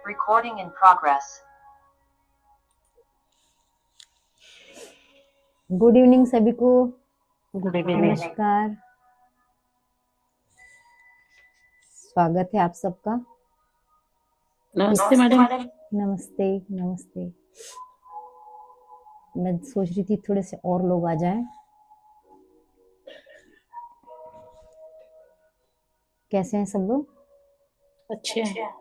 Recording in progress. Good evening सभी को। Good evening. नमस्कार, स्वागत है आप सबका। नमस्ते मैडम। नमस्ते नमस्ते। मैं सोच रही थी थोड़े से और लोग आ जाएं। कैसे हैं सब लोग? अच्छे हैं।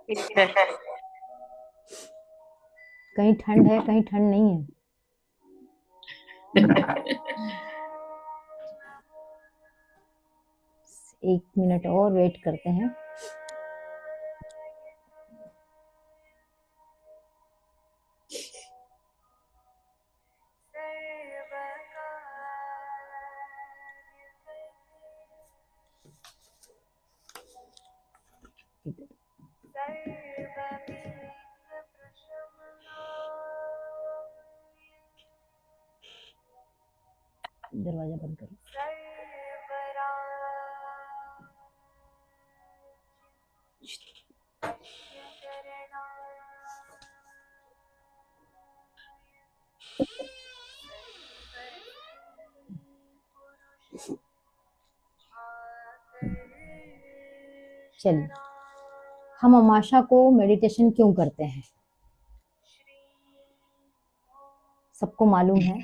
कहीं ठंड है, कहीं ठंड नहीं है। एक मिनट और वेट करते हैं। दरवाजा बंद करो। चलिए, हम अमाशा को मेडिटेशन क्यों करते हैं? सबको मालूम है,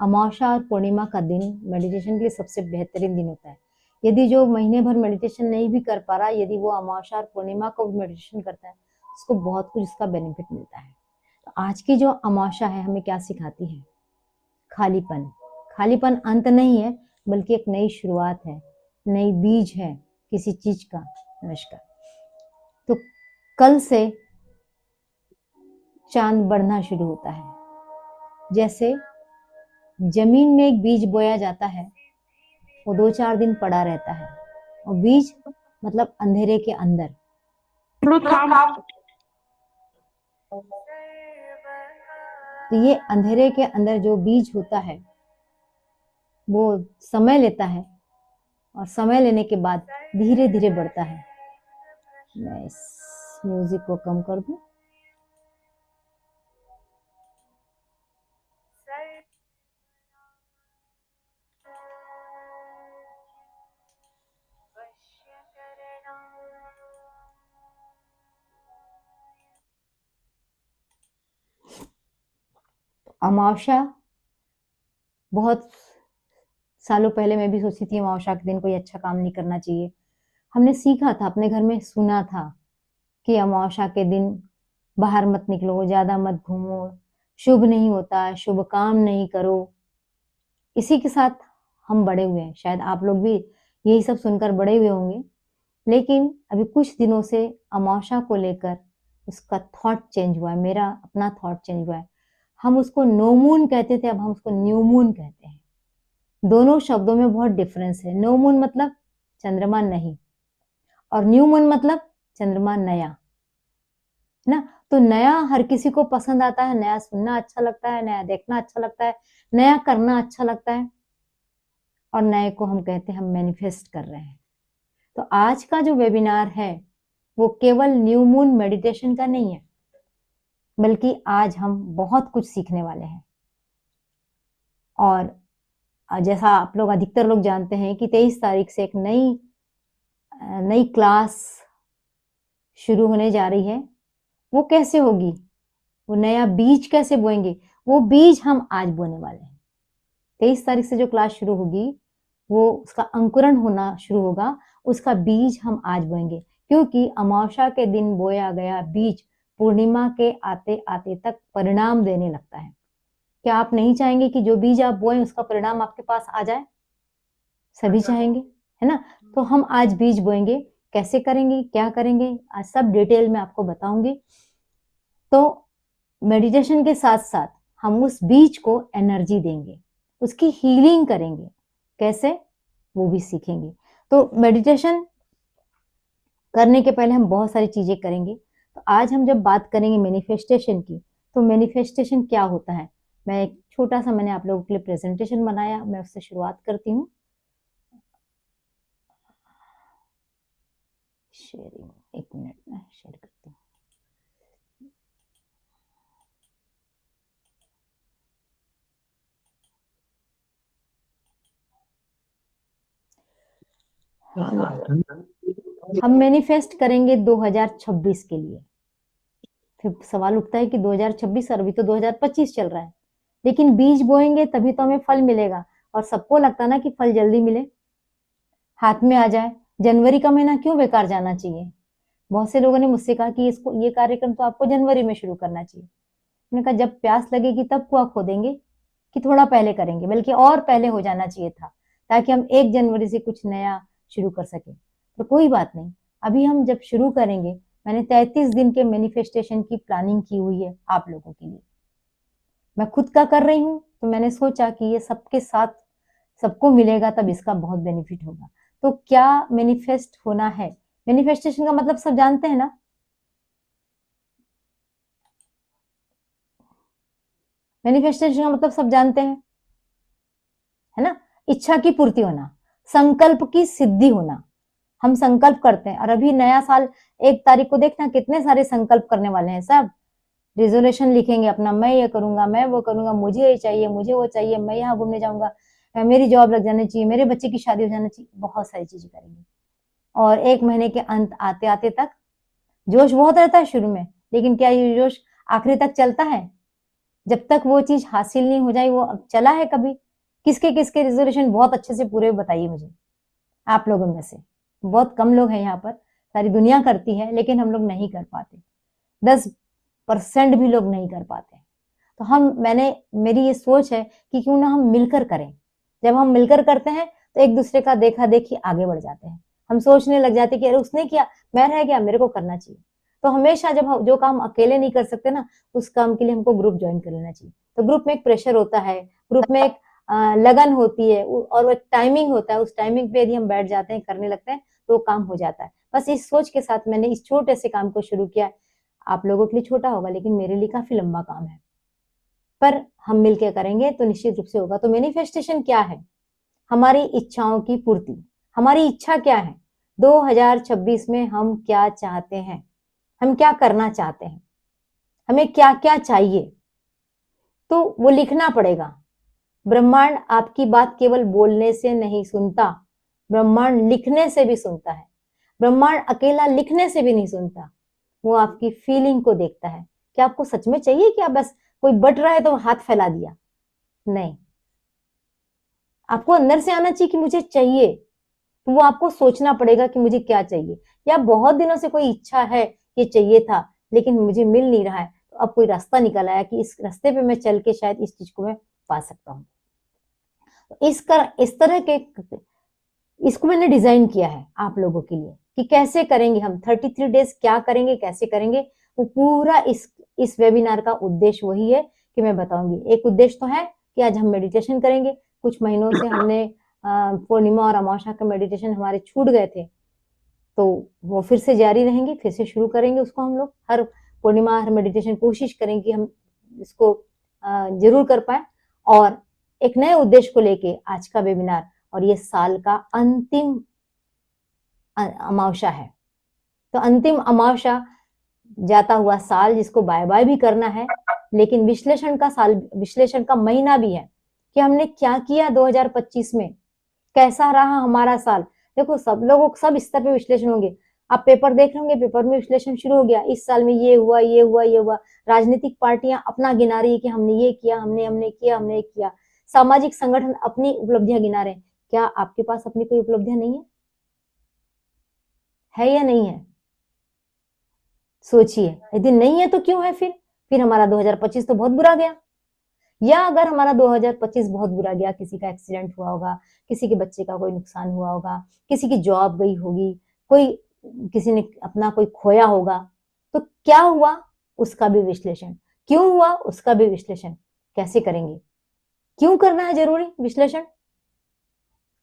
अमावस्या और पूर्णिमा का दिन मेडिटेशन के लिए सबसे बेहतरीन दिन होता है। यदि जो महीने भर मेडिटेशन नहीं भी कर पा रहा, यदि वो अमावस्या और पूर्णिमा को भी मेडिटेशन करता है, उसको बहुत कुछ इसका बेनिफिट मिलता है। तो आज की जो अमावस्या है हमें क्या सिखाती है? खालीपन। खालीपन अंत नहीं है, बल्कि एक नई शुरुआत है, नई बीज है किसी चीज का। नमस्कार। तो कल से चांद बढ़ना शुरू होता है। जैसे जमीन में एक बीज बोया जाता है, वो 2-4 दिन पड़ा रहता है, और बीज मतलब अंधेरे के अंदर। तो ये अंधेरे के अंदर जो बीज होता है वो समय लेता है, और समय लेने के बाद धीरे धीरे बढ़ता है। मैं इस म्यूजिक को कम कर दूं। अमावस्या बहुत सालों पहले मैं भी सोची थी अमावस्या के दिन कोई अच्छा काम नहीं करना चाहिए। हमने सीखा था, अपने घर में सुना था कि अमावस्या के दिन बाहर मत निकलो, ज्यादा मत घूमो, शुभ नहीं होता, शुभ काम नहीं करो। इसी के साथ हम बड़े हुए हैं, शायद आप लोग भी यही सब सुनकर बड़े हुए होंगे। लेकिन अभी कुछ दिनों से अमावस्या को लेकर उसका थॉट चेंज हुआ है, मेरा अपना थॉट चेंज हुआ है। हम उसको नो मून कहते थे, अब हम उसको न्यू मून कहते हैं। दोनों शब्दों में बहुत डिफरेंस है। नो मून मतलब चंद्रमा नहीं, और न्यू मून मतलब चंद्रमा नया, है ना। तो नया हर किसी को पसंद आता है, नया सुनना अच्छा लगता है, नया देखना अच्छा लगता है, नया करना अच्छा लगता है, और नए को हम कहते हैं हम मैनिफेस्ट कर रहे हैं। तो आज का जो वेबिनार है वो केवल न्यू मून मेडिटेशन का नहीं है, बल्कि आज हम बहुत कुछ सीखने वाले हैं। और जैसा आप लोग अधिकतर लोग जानते हैं कि 23 तारीख से एक नई क्लास शुरू होने जा रही है। वो कैसे होगी, वो नया बीज कैसे बोएंगे, वो बीज हम आज बोने वाले हैं। 23 तारीख से जो क्लास शुरू होगी वो उसका अंकुरण होना शुरू होगा, उसका बीज हम आज बोएंगे। क्योंकि अमावस्या के दिन बोया गया बीज पूर्णिमा के आते आते तक परिणाम देने लगता है। क्या आप नहीं चाहेंगे कि जो बीज आप बोए उसका परिणाम आपके पास आ जाए? सभी चाहेंगे, है ना। तो हम आज बीज बोएंगे। कैसे करेंगे, क्या करेंगे, आज सब डिटेल में आपको बताऊंगी। तो मेडिटेशन के साथ साथ हम उस बीज को एनर्जी देंगे, उसकी हीलिंग करेंगे। कैसे, वो भी सीखेंगे। तो मेडिटेशन करने के पहले हम बहुत सारी चीजें करेंगे। तो आज हम जब बात करेंगे मैनिफेस्टेशन की, तो मैनिफेस्टेशन क्या होता है, मैं एक छोटा सा मैंने आप लोगों के लिए प्रेजेंटेशन बनाया, मैं उससे शुरुआत करती हूँ। शेयरिंग, एक मिनट में शेयर करती हूँ। हम मैनिफेस्ट करेंगे 2026 के लिए। फिर सवाल उठता है कि 2026 और अभी तो 2025 चल रहा है, लेकिन बीज बोएंगे तभी तो हमें फल मिलेगा। और सबको लगता है ना कि फल जल्दी मिले, हाथ में आ जाए। जनवरी का महीना क्यों बेकार जाना चाहिए? बहुत से लोगों ने मुझसे कहा कि इसको, ये कार्यक्रम तो आपको जनवरी में शुरू करना चाहिए। मैंने कहा जब प्यास लगेगी तब कुआं खोदेंगे कि थोड़ा पहले करेंगे? बल्कि और पहले हो जाना चाहिए था, ताकि हम 1 जनवरी से कुछ नया शुरू कर सके। तो कोई बात नहीं, अभी हम जब शुरू करेंगे, मैंने 33 दिन के मैनिफेस्टेशन की प्लानिंग की हुई है आप लोगों के लिए। मैं खुद का कर रही हूँ, तो मैंने सोचा कि ये सबके साथ सबको मिलेगा, तब इसका बहुत बेनिफिट होगा। तो क्या मैनिफेस्ट होना है? मैनिफेस्टेशन का मतलब सब जानते हैं ना? मैनिफेस्टेशन का मतलब सब जानते हैं, है ना? इच्छा की पूर्ति होना, संकल्प की सिद्धि होना। हम संकल्प करते हैं, और अभी नया साल 1 तारीख को देखना कितने सारे संकल्प करने वाले हैं सब। रिजोल्यूशन लिखेंगे अपना, मैं ये करूंगा, मैं वो करूंगा, मुझे ये चाहिए, मुझे वो चाहिए, मैं यहाँ घूमने जाऊंगा, मेरी जॉब लग जानी चाहिए, मेरे बच्चे की शादी हो जानी चाहिए, बहुत सारी चीजें करेंगे। और 1 महीने के अंत आते आते तक जोश बहुत रहता है शुरू में, लेकिन क्या ये जोश आखिरी तक चलता है? जब तक वो चीज हासिल नहीं हो जाए, वो अब चला है कभी? किसके किसके रिजोल्यूशन बहुत अच्छे से पूरे बताइए मुझे, आप लोगों में से। बहुत कम लोग हैं यहाँ पर, सारी दुनिया करती है, लेकिन हम लोग नहीं कर पाते। 10% भी लोग नहीं कर पाते। तो मेरी ये सोच है कि क्यों ना हम मिलकर करें। जब हम मिलकर करते हैं तो एक दूसरे का देखा देखी आगे बढ़ जाते हैं। हम सोचने लग जाते कि अरे उसने किया, मैं रह गया, मेरे को करना चाहिए। तो हमेशा जब जो काम अकेले नहीं कर सकते ना, उस काम के लिए हमको ग्रुप ज्वाइन कर लेना चाहिए। तो ग्रुप में एक प्रेशर होता है, ग्रुप में एक लगन होती है, और एक टाइमिंग होता है। उस टाइमिंग पे यदि हम बैठ जाते हैं, करने लगते हैं, तो वो काम हो जाता है। बस इस सोच के साथ मैंने इस छोटे से काम को शुरू किया। आप लोगों के लिए छोटा होगा, लेकिन मेरे लिए काफी लंबा काम है, पर हम मिलकर करेंगे तो निश्चित रूप से होगा। तो मैनिफेस्टेशन क्या है? हमारी इच्छाओं की पूर्ति। हमारी इच्छा क्या है? 2026 में हम क्या चाहते हैं, हम क्या करना चाहते हैं, हमें क्या क्या चाहिए, तो वो लिखना पड़ेगा। ब्रह्मांड आपकी बात केवल बोलने से नहीं सुनता, ब्रह्मांड लिखने से भी सुनता है। ब्रह्मांड अकेला लिखने से भी नहीं सुनता, वो आपकी फीलिंग को देखता है। क्या आपको सच में चाहिए? कि आप बस कोई बट रहा है तो हाथ फैला दिया? नहीं, आपको अंदर से आना चाहिए कि मुझे चाहिए। तो वो आपको सोचना पड़ेगा कि मुझे क्या चाहिए। या बहुत दिनों से कोई इच्छा है, ये चाहिए था, लेकिन मुझे मिल नहीं रहा है, तो अब कोई रास्ता निकल आया कि इस रास्ते पे मैं चल के शायद इस चीज को मैं पा सकता हूँ। तो इस तरह के इसको मैंने डिजाइन किया है आप लोगों के लिए कि कैसे करेंगे हम 33 डेज, क्या करेंगे, कैसे करेंगे। वो पूरा इस वेबिनार का उद्देश्य वही है कि मैं बताऊंगी। एक उद्देश्य तो है कि आज हम मेडिटेशन करेंगे। कुछ महीनों से हमने पूर्णिमा और अमावस्या का मेडिटेशन हमारे छूट गए थे, तो वो फिर से जारी रहेंगे, फिर से शुरू करेंगे उसको। हम लोग हर पूर्णिमा, हर मेडिटेशन कोशिश करेंगे कि हम इसको जरूर कर पाए। और एक नए उद्देश्य को लेके आज का वेबिनार, और ये साल का अंतिम अमावस्या है। तो अंतिम अमावस्या, जाता हुआ साल जिसको बाय बाय भी करना है, लेकिन विश्लेषण का साल, विश्लेषण का महीना भी है कि हमने क्या किया 2025 में, कैसा रहा हमारा साल। देखो, सब लोगों सब स्तर पे विश्लेषण होंगे। आप पेपर देख रहे होंगे, पेपर में विश्लेषण शुरू हो गया, इस साल में ये हुआ, ये हुआ, ये हुआ। राजनीतिक पार्टियां अपना गिना रही है कि हमने ये किया, हमने किया, हमने किया। सामाजिक संगठन अपनी उपलब्धियां गिना रहे हैं। क्या आपके पास अपनी कोई उपलब्धियां नहीं है या नहीं है? सोचिए, यदि नहीं है तो क्यों है? फिर हमारा 2025 तो बहुत बुरा गया। या अगर हमारा 2025 बहुत बुरा गया, किसी का एक्सीडेंट हुआ होगा, किसी के बच्चे का कोई नुकसान हुआ होगा, किसी की जॉब गई होगी, किसी ने अपना कोई खोया होगा, तो क्या हुआ उसका भी विश्लेषण, क्यों हुआ उसका भी विश्लेषण। कैसे करेंगे? क्यों करना है जरूरी विश्लेषण?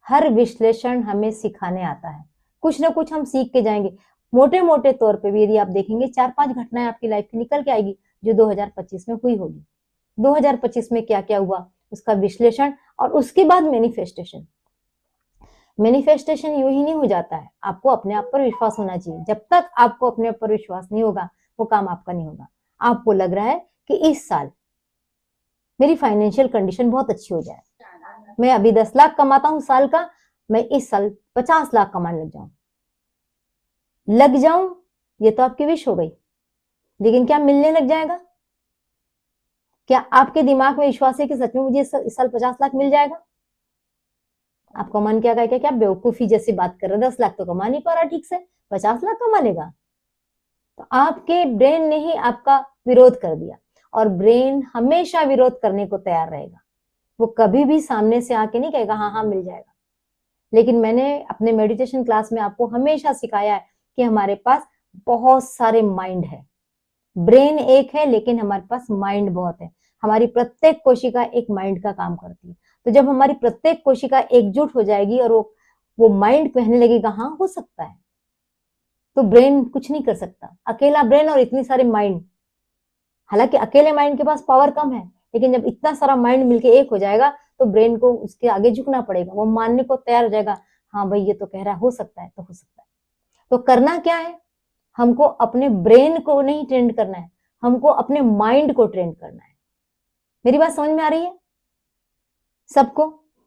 हर विश्लेषण हमें सिखाने आता है, कुछ ना कुछ हम सीख के जाएंगे। मोटे मोटे तौर पे भी यदि आप देखेंगे, 4-5 घटनाएं आपकी लाइफ की निकल के आएगी जो 2025 में हुई होगी। 2025 में क्या क्या हुआ उसका विश्लेषण, और उसके बाद मैनिफेस्टेशन। मैनिफेस्टेशन यूं ही नहीं हो जाता है, आपको अपने आप पर विश्वास होना चाहिए। जब तक आपको अपने आप पर विश्वास नहीं होगा, वो काम आपका नहीं होगा। आपको लग रहा है कि इस साल मेरी फाइनेंशियल कंडीशन बहुत अच्छी हो जाए, मैं अभी 10 लाख कमाता हूं साल का, मैं इस साल 50 लाख कमाने लग जाऊं, ये तो आपकी विश हो गई, लेकिन क्या मिलने लग जाएगा? क्या आपके दिमाग में विश्वास है कि सच में मुझे इस साल 50 लाख मिल जाएगा? आपका मन क्या कहेगा, क्या बेवकूफी जैसी बात कर रहे, 10 लाख तो कमा नहीं पा रहा ठीक से, 50 लाख कमा लेगा? तो आपके ब्रेन ने ही आपका विरोध कर दिया, और ब्रेन हमेशा विरोध करने को तैयार रहेगा। वो कभी भी सामने से आके नहीं कहेगा हाँ हाँ मिल जाएगा। लेकिन मैंने अपने मेडिटेशन क्लास में आपको हमेशा सिखाया है कि हमारे पास बहुत सारे माइंड है। ब्रेन एक है लेकिन हमारे पास माइंड बहुत है। हमारी प्रत्येक कोशिका एक माइंड का काम करती है। तो जब हमारी प्रत्येक कोशिका एकजुट हो जाएगी और वो माइंड कहने लगेगा हाँ हो सकता है, तो ब्रेन कुछ नहीं कर सकता। अकेला ब्रेन और इतनी सारे माइंड, हालांकि अकेले माइंड के पास पावर कम है, लेकिन जब इतना सारा माइंड मिलके एक हो जाएगा तो ब्रेन को उसके आगे झुकना पड़ेगा। वो मानने को तैयार हो जाएगा, हाँ भाई ये तो कह रहा है हो सकता है तो हो सकता है। तो करना क्या है, हमको अपने ब्रेन को नहीं ट्रेंड करना है, हमको अपने माइंड को ट्रेंड करना है। मेरी बात समझ में आ रही है सबको?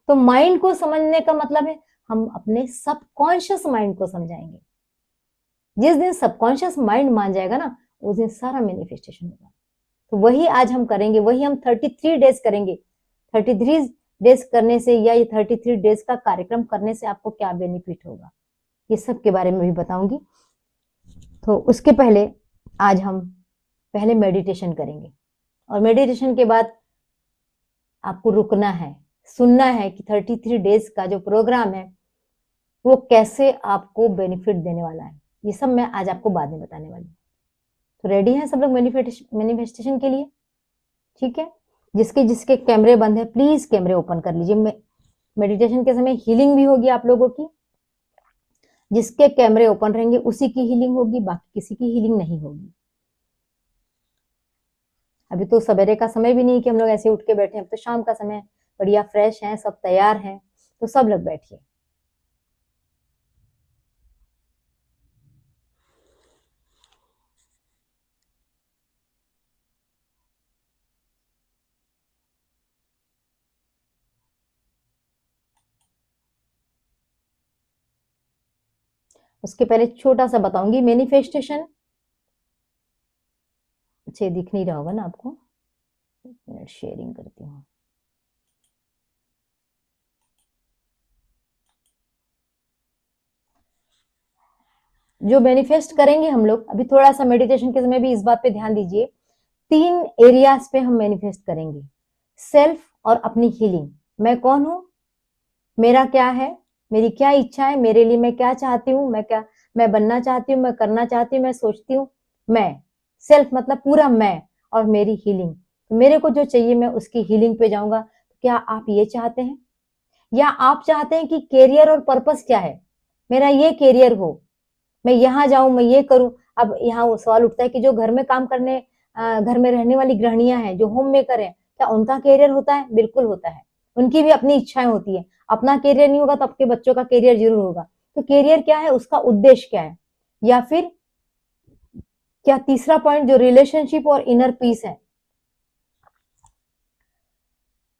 तो माइंड को समझने का मतलब है हम अपने सबकॉन्शियस माइंड को समझाएंगे। जिस दिन सबकॉन्शियस माइंड मान जाएगा ना, उस दिन सारा मैनिफेस्टेशन होगा। तो वही आज हम करेंगे, वही हम 33 डेज करेंगे। 33 डेज करने से या ये 33 डेज का कार्यक्रम करने से आपको क्या बेनिफिट होगा, ये सब के बारे में भी बताऊंगी। तो उसके पहले आज हम पहले मेडिटेशन करेंगे, और मेडिटेशन के बाद आपको रुकना है, सुनना है कि 33 डेज का जो प्रोग्राम है वो कैसे आपको बेनिफिट देने वाला है। ये सब मैं आज आपको बाद में बताने वाली हूँ। तो रेडी हैं सब लोग मैनिफेस्टेशन के लिए? ठीक है, जिसके जिसके कैमरे बंद है प्लीज कैमरे ओपन कर लीजिए। मेडिटेशन के समय हीलिंग भी होगी आप लोगों की। जिसके कैमरे ओपन रहेंगे उसी की हीलिंग होगी, बाकी किसी की हीलिंग नहीं होगी। अभी तो सवेरे का समय भी नहीं कि हम लोग ऐसे उठ के बैठे हैं, अब तो शाम का समय, बढ़िया फ्रेश हैं, सब तैयार हैं, तो सब लोग बैठिए। उसके पहले छोटा सा बताऊंगी मैनिफेस्टेशन। अच्छा दिख नहीं रहा होगा ना आपको, एक मिनट शेयरिंग करती हूँ। जो मैनिफेस्ट करेंगे हम लोग, अभी थोड़ा सा मेडिटेशन के समय भी इस बात पे ध्यान दीजिए, 3 एरियाज पे हम मैनिफेस्ट करेंगे। सेल्फ और अपनी हीलिंग। मैं कौन हूं, मेरा क्या है, मेरी क्या इच्छा है, मेरे लिए मैं क्या चाहती हूँ, मैं बनना चाहती हूँ, मैं करना चाहती हूँ, मैं सोचती हूँ। मैं सेल्फ मतलब पूरा मैं, और मेरी हीलिंग। तो मेरे को जो चाहिए मैं उसकी हीलिंग पे जाऊंगा। क्या आप ये चाहते हैं, या आप चाहते हैं कि कैरियर और पर्पस क्या है, मेरा ये कैरियर हो, मैं यहाँ जाऊं, मैं ये करूं। अब यहाँ वो सवाल उठता है कि जो घर में काम करने, घर में रहने वाली गृहिणियां हैं, जो होम मेकर हैं, क्या उनका कैरियर होता है? बिल्कुल होता है, उनकी भी अपनी इच्छाएं होती है। अपना कैरियर नहीं होगा तो आपके बच्चों का कैरियर जरूर होगा। तो कैरियर क्या है, उसका उद्देश्य क्या है? या फिर क्या तीसरा पॉइंट जो रिलेशनशिप और इनर पीस है,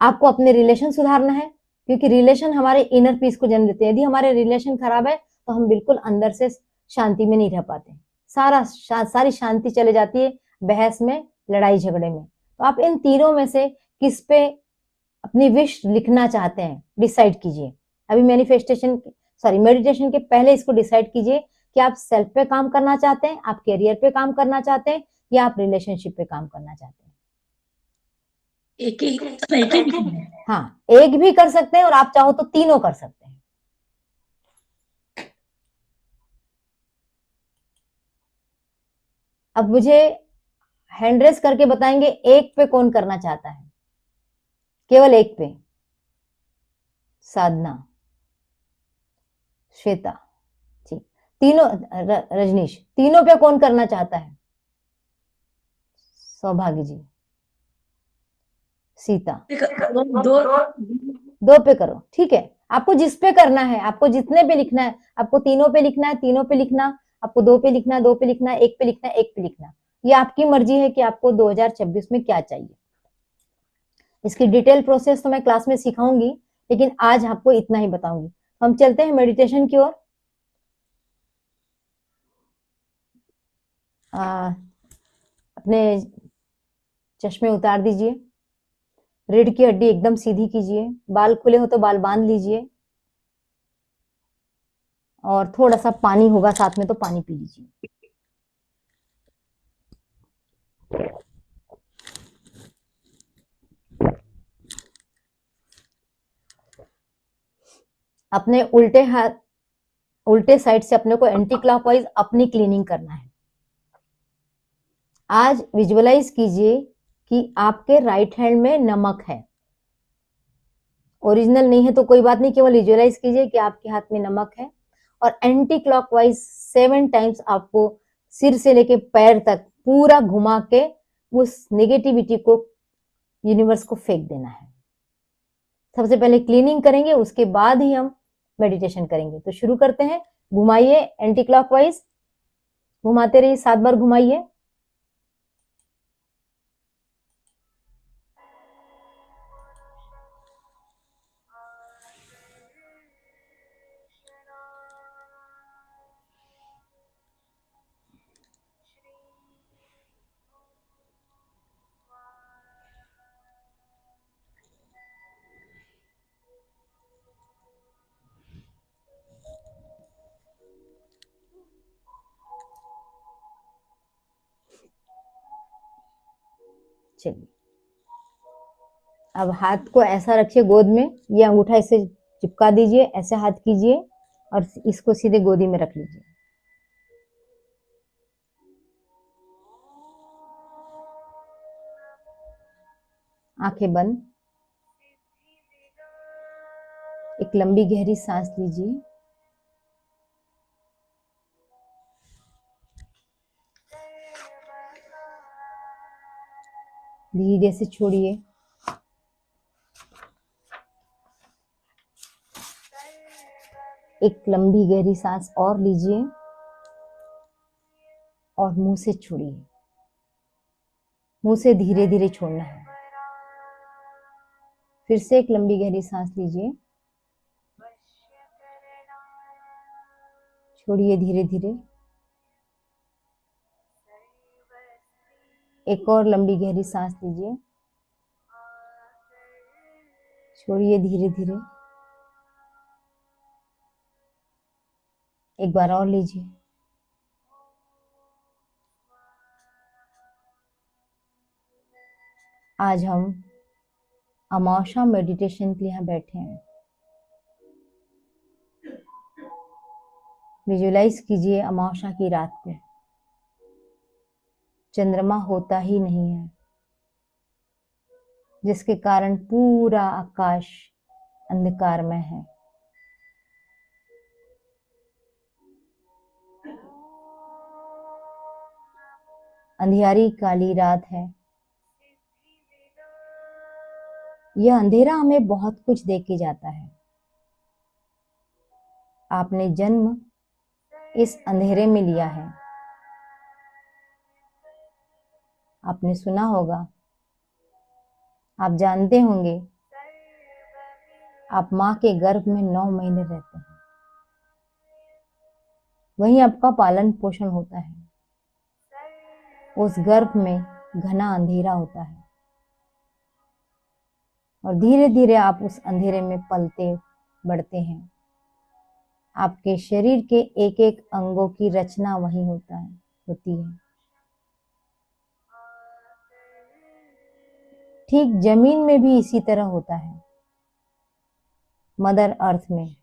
आपको अपने रिलेशन सुधारना है, क्योंकि रिलेशन हमारे इनर पीस को जन्म देते हैं। यदि हमारे रिलेशन खराब है तो हम बिल्कुल अंदर से शांति में नहीं रह पाते, सारी शांति चले जाती है बहस में, लड़ाई झगड़े में। तो आप इन तीनों में से किस पे अपनी विश लिखना चाहते हैं, डिसाइड कीजिए। अभी मेडिटेशन के पहले इसको डिसाइड कीजिए कि आप सेल्फ पे काम करना चाहते हैं, आप कैरियर पे काम करना चाहते हैं, या आप रिलेशनशिप पे काम करना चाहते हैं। एक ही हाँ, एक भी कर सकते हैं और आप चाहो तो तीनों कर सकते हैं। अब मुझे हैंड रेस करके बताएंगे एक पे कौन करना चाहता है, केवल एक पे। साधना, श्वेता जी, तीनों, रजनीश, तीनों पे कौन करना चाहता है? सौभाग्य जी, सीता, दो पे करो, ठीक है। आपको जिस पे करना है, आपको जितने पे लिखना है, आपको तीनों पे लिखना है, तीनों पे लिखना, आपको दो पे लिखना, दो पे लिखना, एक पे लिखना, एक पे लिखना। ये आपकी मर्जी है कि आपको 2026 में क्या चाहिए। इसकी डिटेल प्रोसेस तो मैं क्लास में सिखाऊंगी, लेकिन आज आपको इतना ही बताऊंगी। हम चलते हैं मेडिटेशन की ओर। अपने चश्मे उतार दीजिए, रीढ़ की हड्डी एकदम सीधी कीजिए, बाल खुले हो तो बाल बांध लीजिए, और थोड़ा सा पानी होगा साथ में तो पानी पी लीजिए। अपने उल्टे हाथ, उल्टे साइड से अपने को एंटी क्लॉकवाइज अपनी क्लीनिंग करना है। आज विजुअलाइज कीजिए कि आपके राइट हैंड में नमक है। ओरिजिनल नहीं है तो कोई बात नहीं, केवल विजुअलाइज कीजिए कि आपके हाथ में नमक है, और एंटी क्लॉकवाइज 7 टाइम्स आपको सिर से लेके पैर तक पूरा घुमा के उस नेगेटिविटी को, यूनिवर्स को फेंक देना है। सबसे पहले क्लीनिंग करेंगे, उसके बाद ही हम मेडिटेशन करेंगे। तो शुरू करते हैं। घुमाइए एंटी क्लॉकवाइज, घुमाते रहिए, 7 बार घुमाइए। चलिए, अब हाथ को ऐसा रखिए गोद में, ये अंगूठा इसे चिपका दीजिए, ऐसे हाथ कीजिए और इसको सीधे गोदी में रख लीजिए। आंखें बंद, एक लंबी गहरी सांस लीजिए, धीरे से छोड़िए। एक लंबी गहरी सांस और लीजिए और मुंह से छोड़िए। मुंह से धीरे धीरे छोड़ना है। फिर से एक लंबी गहरी सांस लीजिए, छोड़िए धीरे धीरे। एक और लंबी गहरी सांस लीजिए, छोड़िए धीरे धीरे। एक बार और लीजिए। आज हम अमावस्या मेडिटेशन के लिए यहाँ बैठे हैं। विजुअलाइज कीजिए अमावस्या की रात को, चंद्रमा होता ही नहीं है, जिसके कारण पूरा आकाश अंधकारमय है। अंधियारी काली रात है। यह अंधेरा हमें बहुत कुछ दे के जाता है। आपने जन्म इस अंधेरे में लिया है। आपने सुना होगा, आप जानते होंगे, आप माँ के गर्भ में 9 महीने रहते हैं। वहीं आपका पालन पोषण होता है। उस गर्भ में घना अंधेरा होता है और धीरे धीरे आप उस अंधेरे में पलते बढ़ते हैं। आपके शरीर के एक एक अंगों की रचना वही होती है। ठीक जमीन में भी इसी तरह होता है। मदर अर्थ में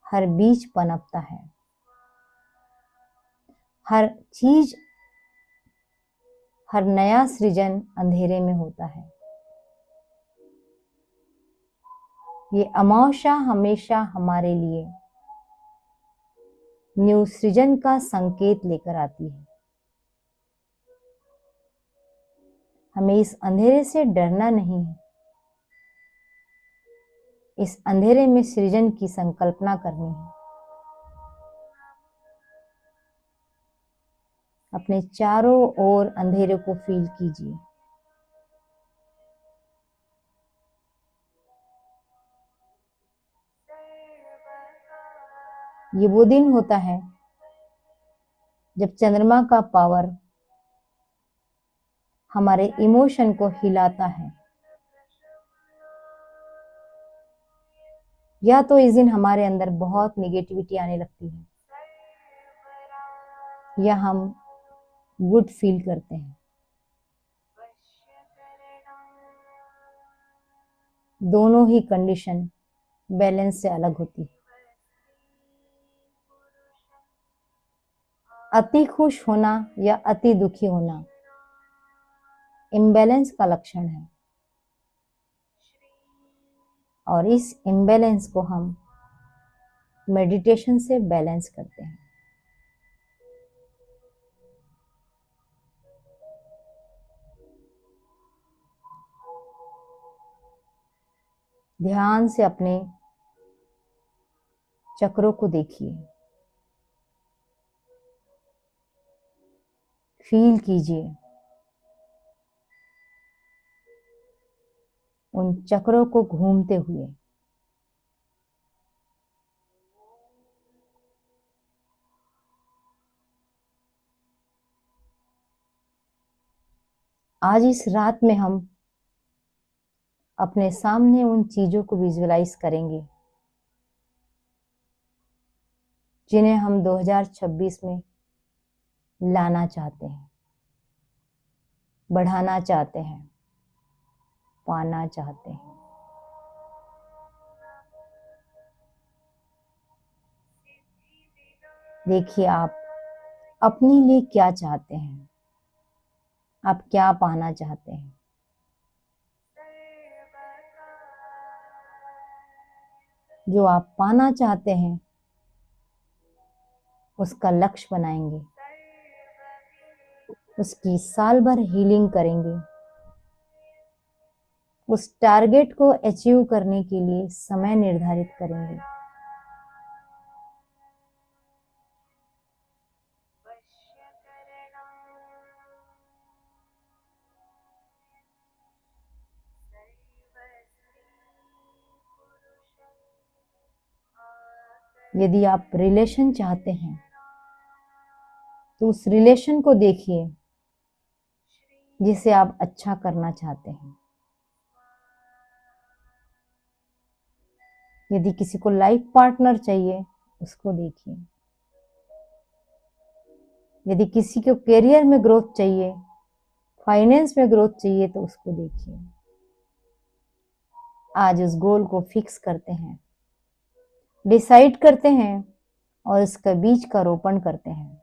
हर बीज पनपता है, हर चीज, हर नया सृजन अंधेरे में होता है। ये अमावस्या हमेशा हमारे लिए न्यू सृजन का संकेत लेकर आती है। हमें इस अंधेरे से डरना नहीं है। इस अंधेरे में सृजन की संकल्पना करनी है। अपने चारों ओर अंधेरे को फील कीजिए। ये वो दिन होता है जब चंद्रमा का पावर हमारे इमोशन को हिलाता है। या तो इस दिन हमारे अंदर बहुत नेगेटिविटी आने लगती है, या हम गुड फील करते हैं। दोनों ही कंडीशन बैलेंस से अलग होती है। अति खुश होना या अति दुखी होना इम्बैलेंस का लक्षण है, और इस इम्बैलेंस को हम मेडिटेशन से बैलेंस करते हैं। ध्यान से अपने चक्रों को देखिए, फील कीजिए उन चक्रों को घूमते हुए। आज इस रात में हम अपने सामने उन चीजों को विजुअलाइज करेंगे जिन्हें हम 2026 में लाना चाहते हैं, बढ़ाना चाहते हैं, पाना चाहते हैं। देखिए आप अपने लिए क्या चाहते हैं, आप क्या पाना चाहते हैं। जो आप पाना चाहते हैं उसका लक्ष्य बनाएंगे, उसकी साल भर हीलिंग करेंगे, उस टारगेट को अचीव करने के लिए समय निर्धारित करेंगे। यदि आप रिलेशन चाहते हैं तो उस रिलेशन को देखिए जिसे आप अच्छा करना चाहते हैं। यदि किसी को लाइफ पार्टनर चाहिए उसको देखिए। यदि किसी को करियर में ग्रोथ चाहिए, फाइनेंस में ग्रोथ चाहिए तो उसको देखिए। आज उस गोल को फिक्स करते हैं, डिसाइड करते हैं और इसका बीज का रोपण करते हैं,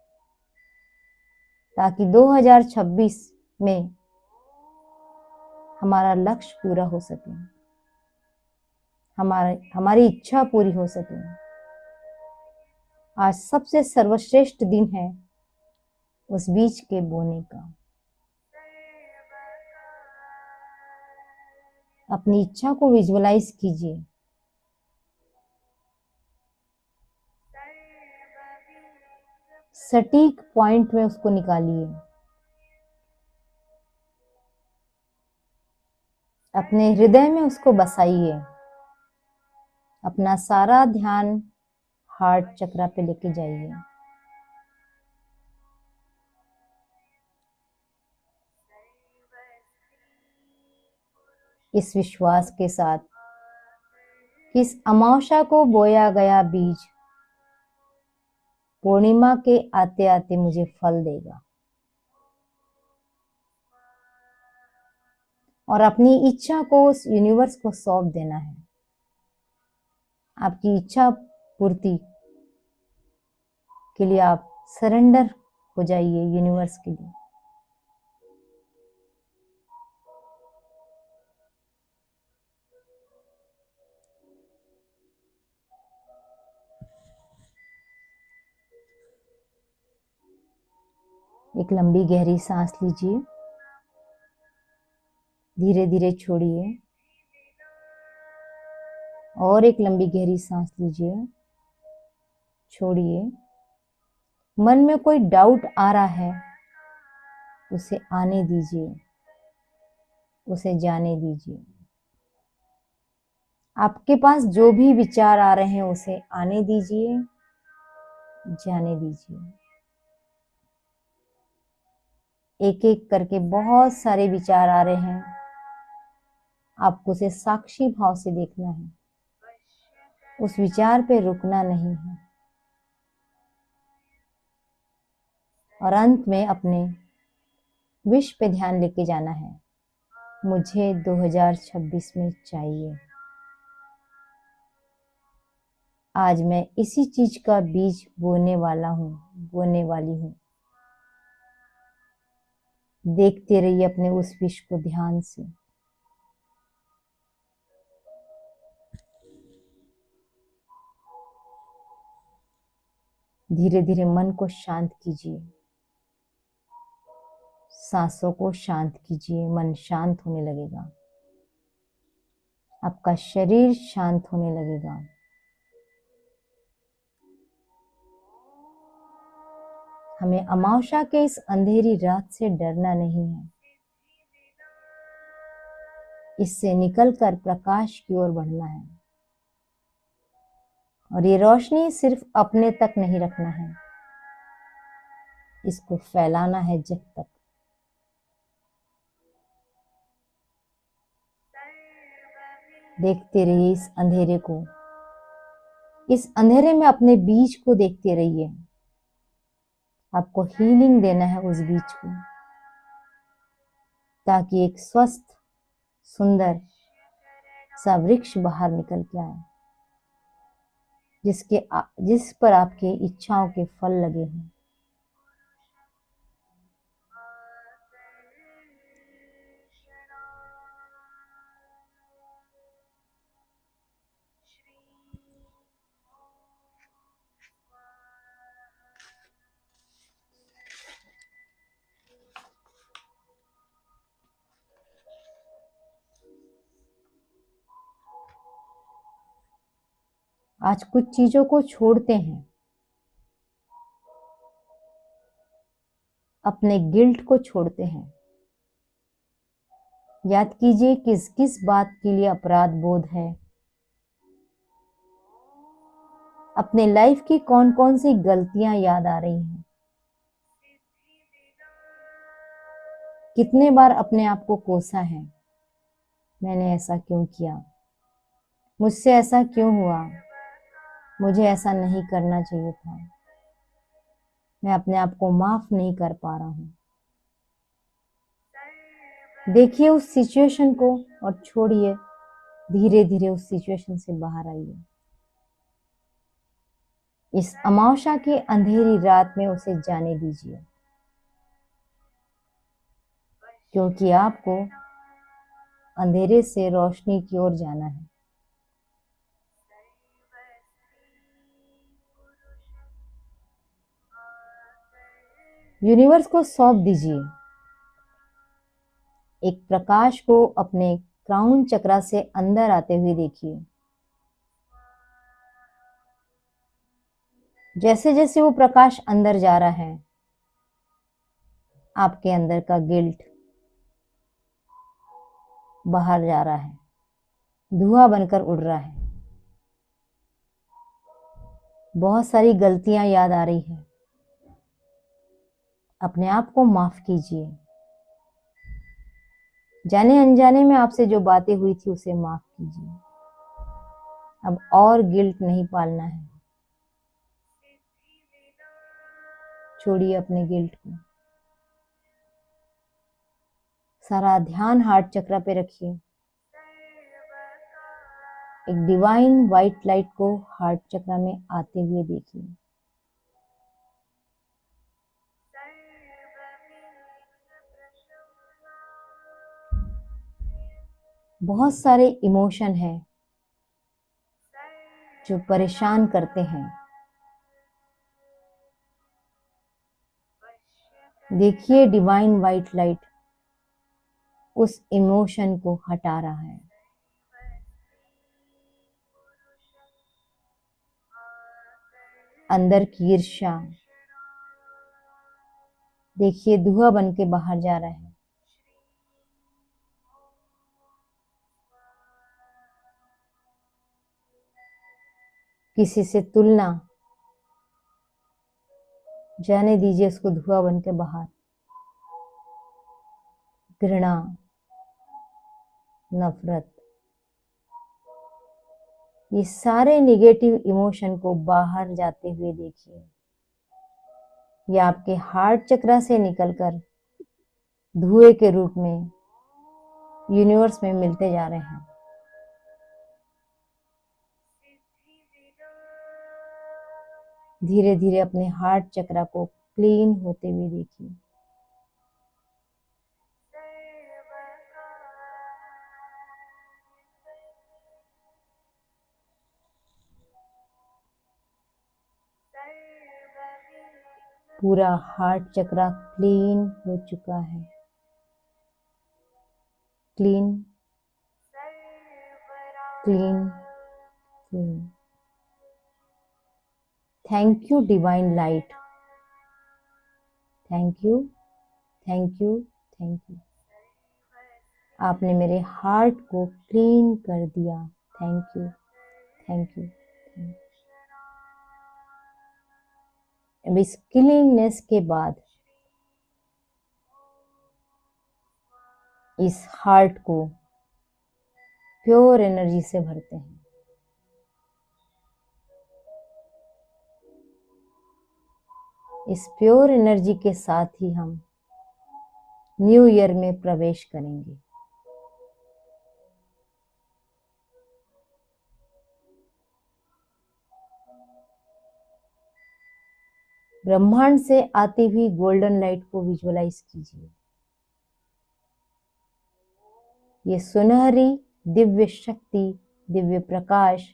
ताकि 2026 में हमारा लक्ष्य पूरा हो सके, हमारी इच्छा पूरी हो सके। आज सबसे सर्वश्रेष्ठ दिन है उस बीज के बोने का। अपनी इच्छा को विजुअलाइज कीजिए। सटीक पॉइंट में उसको निकालिए। अपने हृदय में उसको बसाइए। अपना सारा ध्यान हार्ट चक्रा पे लेके जाइए। इस विश्वास के साथ कि इस अमावस्या को बोया गया बीज पूर्णिमा के आते आते मुझे फल देगा, और अपनी इच्छा को उस यूनिवर्स को सौंप देना है। आपकी इच्छा पूर्ति के लिए आप सरेंडर हो जाइए यूनिवर्स के लिए। एक लंबी गहरी सांस लीजिए, धीरे धीरे छोड़िए, और एक लंबी गहरी सांस लीजिए, छोड़िए। मन में कोई डाउट आ रहा है उसे आने दीजिए, उसे जाने दीजिए। आपके पास जो भी विचार आ रहे हैं उसे आने दीजिए जाने दीजिए। एक एक करके बहुत सारे विचार आ रहे हैं, आपको उसे साक्षी भाव से देखना है, उस विचार पे रुकना नहीं है, और अंत में अपने विश पे ध्यान लेके जाना है। मुझे 2026 में चाहिए। आज मैं इसी चीज का बीज बोने वाला हूँ, बोने वाली हूँ। देखते रहिए अपने उस विश को ध्यान से। धीरे धीरे मन को शांत कीजिए, सांसों को शांत कीजिए। मन शांत होने लगेगा, आपका शरीर शांत होने लगेगा। हमें अमावस्या के इस अंधेरी रात से डरना नहीं है, इससे निकलकर प्रकाश की ओर बढ़ना है। और ये रोशनी सिर्फ अपने तक नहीं रखना है, इसको फैलाना है जग तक। देखते रहिए इस अंधेरे को, इस अंधेरे में अपने बीज को देखते रहिए। आपको हीलिंग देना है उस बीज को, ताकि एक स्वस्थ सुंदर सा वृक्ष बाहर निकल के आए, जिस पर आपके इच्छाओं के फल लगे हों। आज कुछ चीजों को छोड़ते हैं, अपने गिल्ट को छोड़ते हैं। याद कीजिए किस किस बात के लिए अपराध बोध है, अपने लाइफ की कौन कौन सी गलतियां याद आ रही हैं। कितने बार अपने आप को कोसा है, मैंने ऐसा क्यों किया, मुझसे ऐसा क्यों हुआ, मुझे ऐसा नहीं करना चाहिए था, मैं अपने आप को माफ नहीं कर पा रहा हूं। देखिए उस सिचुएशन को और छोड़िए, धीरे धीरे उस सिचुएशन से बाहर आइए। इस अमावस्या की अंधेरी रात में उसे जाने दीजिए, क्योंकि आपको अंधेरे से रोशनी की ओर जाना है। यूनिवर्स को सौंप दीजिए। एक प्रकाश को अपने क्राउन चक्रा से अंदर आते हुए देखिए। जैसे जैसे वो प्रकाश अंदर जा रहा है, आपके अंदर का गिल्ट बाहर जा रहा है, धुआं बनकर उड़ रहा है। बहुत सारी गलतियां याद आ रही है, अपने आप को माफ कीजिए। जाने अनजाने में आपसे जो बातें हुई थी उसे माफ कीजिए। अब और गिल्ट नहीं पालना है, छोड़िए अपने गिल्ट को। सारा ध्यान हार्ट चक्र पे रखिए। एक डिवाइन व्हाइट लाइट को हार्ट चक्र में आते हुए देखिए। बहुत सारे इमोशन हैं जो परेशान करते हैं। देखिए डिवाइन व्हाइट लाइट उस इमोशन को हटा रहा है। अंदर की ईर्ष्या देखिए धुआं बन के बाहर जा रहा है। किसी से तुलना जाने दीजिए उसको धुआं बन के बाहर। घृणा, नफरत, ये सारे निगेटिव इमोशन को बाहर जाते हुए देखिए। ये आपके हार्ट चक्रा से निकलकर धुएं के रूप में यूनिवर्स में मिलते जा रहे हैं। धीरे धीरे अपने हार्ट चक्रा को क्लीन होते हुए देखिए। पूरा हार्ट चक्रा क्लीन हो चुका है। Clean, clean, clean. Thank you divine light. Thank you, thank you, thank you. आपने मेरे हार्ट को क्लीन कर दिया। Thank you, thank you, thank you. अब इस क्लीननेस के बाद इस हार्ट को प्योर एनर्जी से भरते हैं। इस प्योर एनर्जी के साथ ही हम न्यू ईयर में प्रवेश करेंगे। ब्रह्मांड से आती हुई गोल्डन लाइट को विजुअलाइज कीजिए। ये सुनहरी दिव्य शक्ति, दिव्य प्रकाश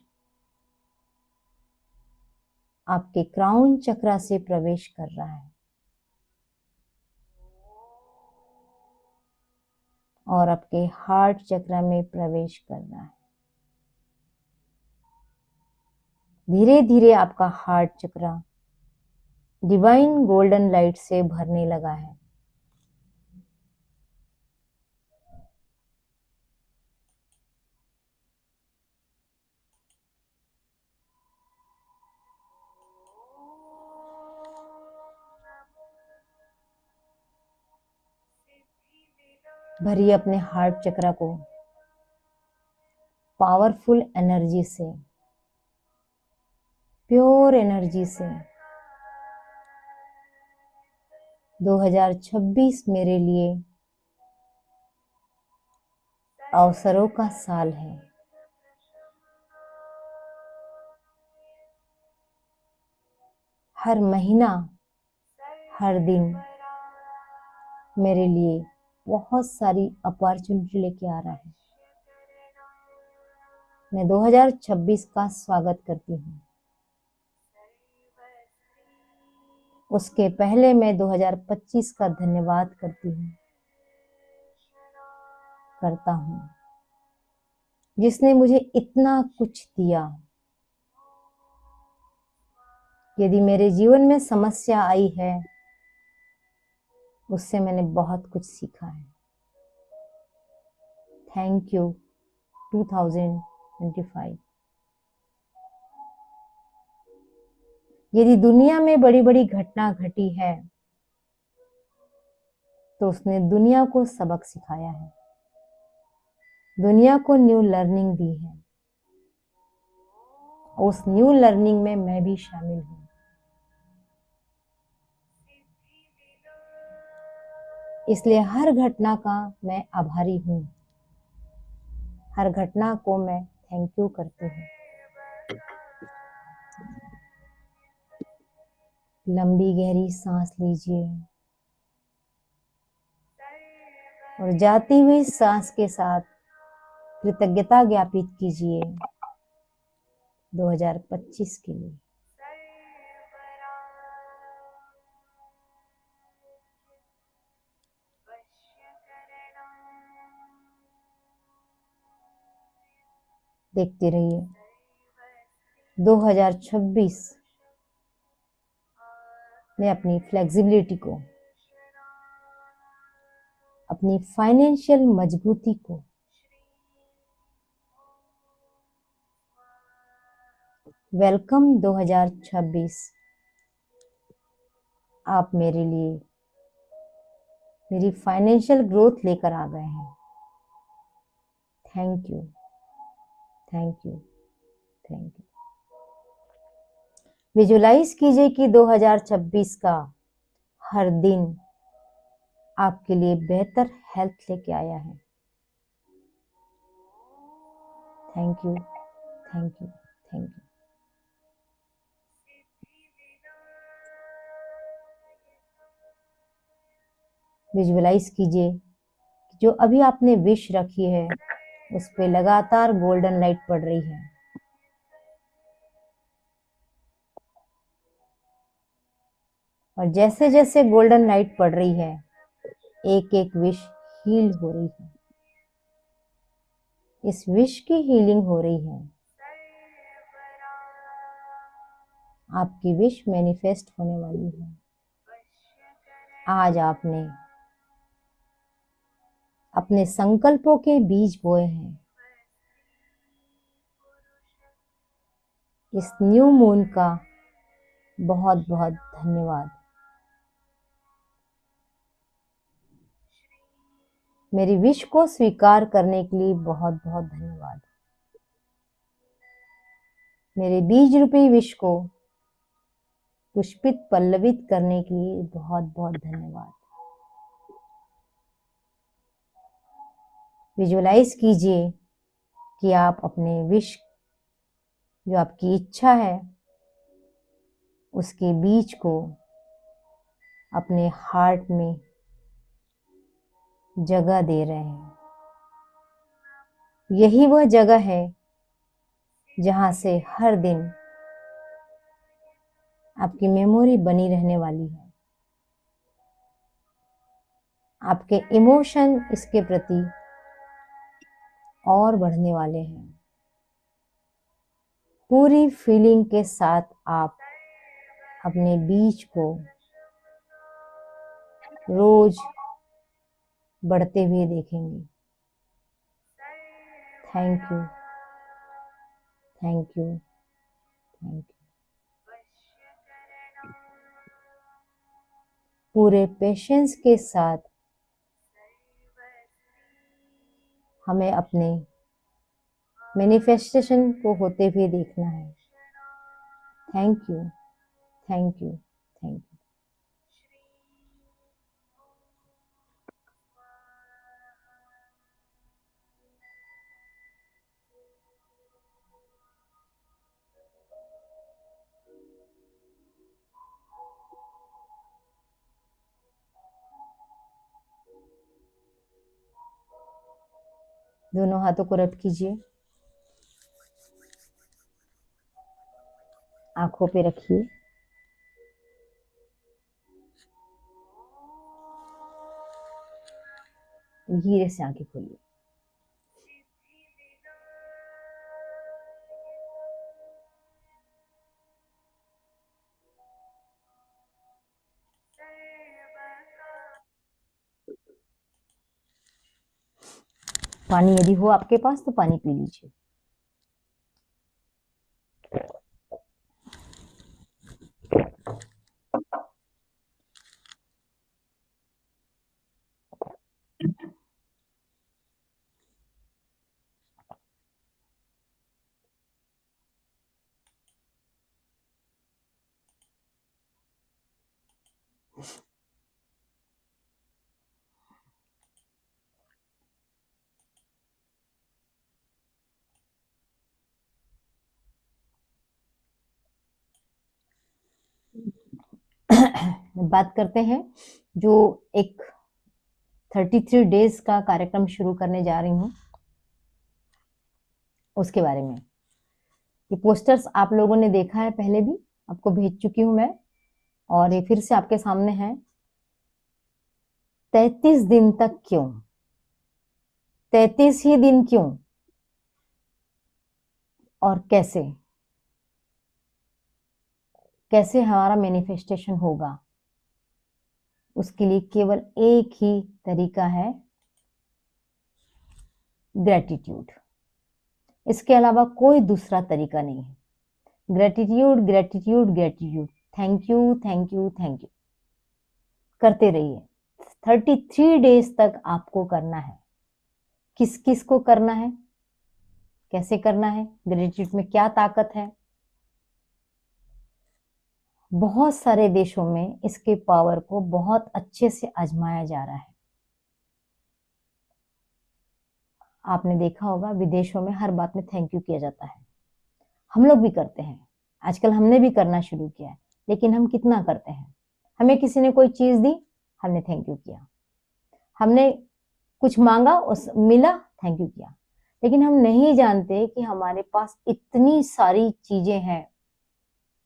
आपके क्राउन चक्रा से प्रवेश कर रहा है और आपके हार्ट चक्रा में प्रवेश कर रहा है। धीरे धीरे आपका हार्ट चक्रा डिवाइन गोल्डन लाइट से भरने लगा है। भरिए अपने हार्ट चक्रा को पावरफुल एनर्जी से, प्योर एनर्जी से। 2026 मेरे लिए अवसरों का साल है। हर महीना, हर दिन मेरे लिए बहुत सारी अपॉर्चुनिटी लेके आ रहा है। मैं 2026 का स्वागत करती हूँ। उसके पहले मैं 2025 का धन्यवाद करती हूँ, करता हूँ, जिसने मुझे इतना कुछ दिया। यदि मेरे जीवन में समस्या आई है, उससे मैंने बहुत कुछ सीखा है। Thank you 2025। यदि दुनिया में बड़ी बड़ी घटना घटी है, तो उसने दुनिया को सबक सिखाया है, दुनिया को न्यू लर्निंग दी है। उस न्यू लर्निंग में मैं भी शामिल हूँ। इसलिए हर घटना का मैं आभारी हूँ। हर घटना को मैं थैंक यू करती हूँ। लंबी गहरी सांस लीजिए और जाती हुई सांस के साथ कृतज्ञता ज्ञापित कीजिए 2025 के लिए। देखते रहिए 2026 में अपनी फ्लेक्सिबिलिटी को, अपनी फाइनेंशियल मजबूती को, वेलकम 2026। आप मेरे लिए मेरी फाइनेंशियल ग्रोथ लेकर आ गए हैं। Thank you, thank you, thank you. Visualize कीजिए कि 2026 का हर दिन आपके लिए बेहतर हेल्थ लेके आया है। Thank you, thank you, thank you. Visualize कीजिए कि जो अभी आपने विश रखी है उस पे लगातार गोल्डन लाइट पड़ रही है। और जैसे जैसे गोल्डन लाइट पड़ रही है, एक एक विश हील हो रही है। इस विश की हीलिंग हो रही है। आपकी विश मैनिफेस्ट होने वाली है। आज आपने अपने संकल्पों के बीज बोए हैं। इस न्यू मून का बहुत बहुत धन्यवाद। मेरी विश को स्वीकार करने के लिए बहुत बहुत धन्यवाद। मेरे बीज रूपी विश को पुष्पित पल्लवित करने के लिए बहुत बहुत धन्यवाद। विजुअलाइज कीजिए कि आप अपने विश, जो आपकी इच्छा है, उसके बीज को अपने हार्ट में जगह दे रहे हैं। यही वह जगह है जहां से हर दिन आपकी मेमोरी बनी रहने वाली है। आपके इमोशन इसके प्रति और बढ़ने वाले हैं। पूरी फीलिंग के साथ आप अपने बीज को रोज बढ़ते हुए देखेंगे। Thank you, thank you, thank you. पूरे पेशेंस के साथ हमें अपने मैनिफेस्टेशन को होते हुए देखना है। Thank you, thank you, thank you. दोनों हाथों को रब कीजिए, आंखों पे रखिए। धीरे से आंखें खोलिए। पानी यदि हो आपके पास तो पानी पी लीजिए। बात करते हैं जो एक 33 डेज का कार्यक्रम शुरू करने जा रही हूँ उसके बारे में। ये पोस्टर्स आप लोगों ने देखा है, पहले भी आपको भेज चुकी हूं मैं, और ये फिर से आपके सामने है। 33 दिन तक क्यों? 33 ही दिन क्यों और कैसे कैसे हमारा मैनिफेस्टेशन होगा? उसके लिए केवल एक ही तरीका है, ग्रेटिट्यूड। इसके अलावा कोई दूसरा तरीका नहीं है। Gratitude, gratitude, gratitude. Thank you, thank you, thank you. करते रहिए। 33 डेज तक आपको करना है। किस किस को करना है, कैसे करना है, ग्रेटिट्यूड में क्या ताकत है? बहुत सारे देशों में इसके पावर को बहुत अच्छे से आजमाया जा रहा है। आपने देखा होगा विदेशों में हर बात में थैंक यू किया जाता है। हम लोग भी करते हैं, आजकल हमने भी करना शुरू किया है, लेकिन हम कितना करते हैं? हमें किसी ने कोई चीज दी, हमने थैंक यू किया। हमने कुछ मांगा, उस मिला, थैंक यू किया। लेकिन हम नहीं जानते कि हमारे पास इतनी सारी चीजें हैं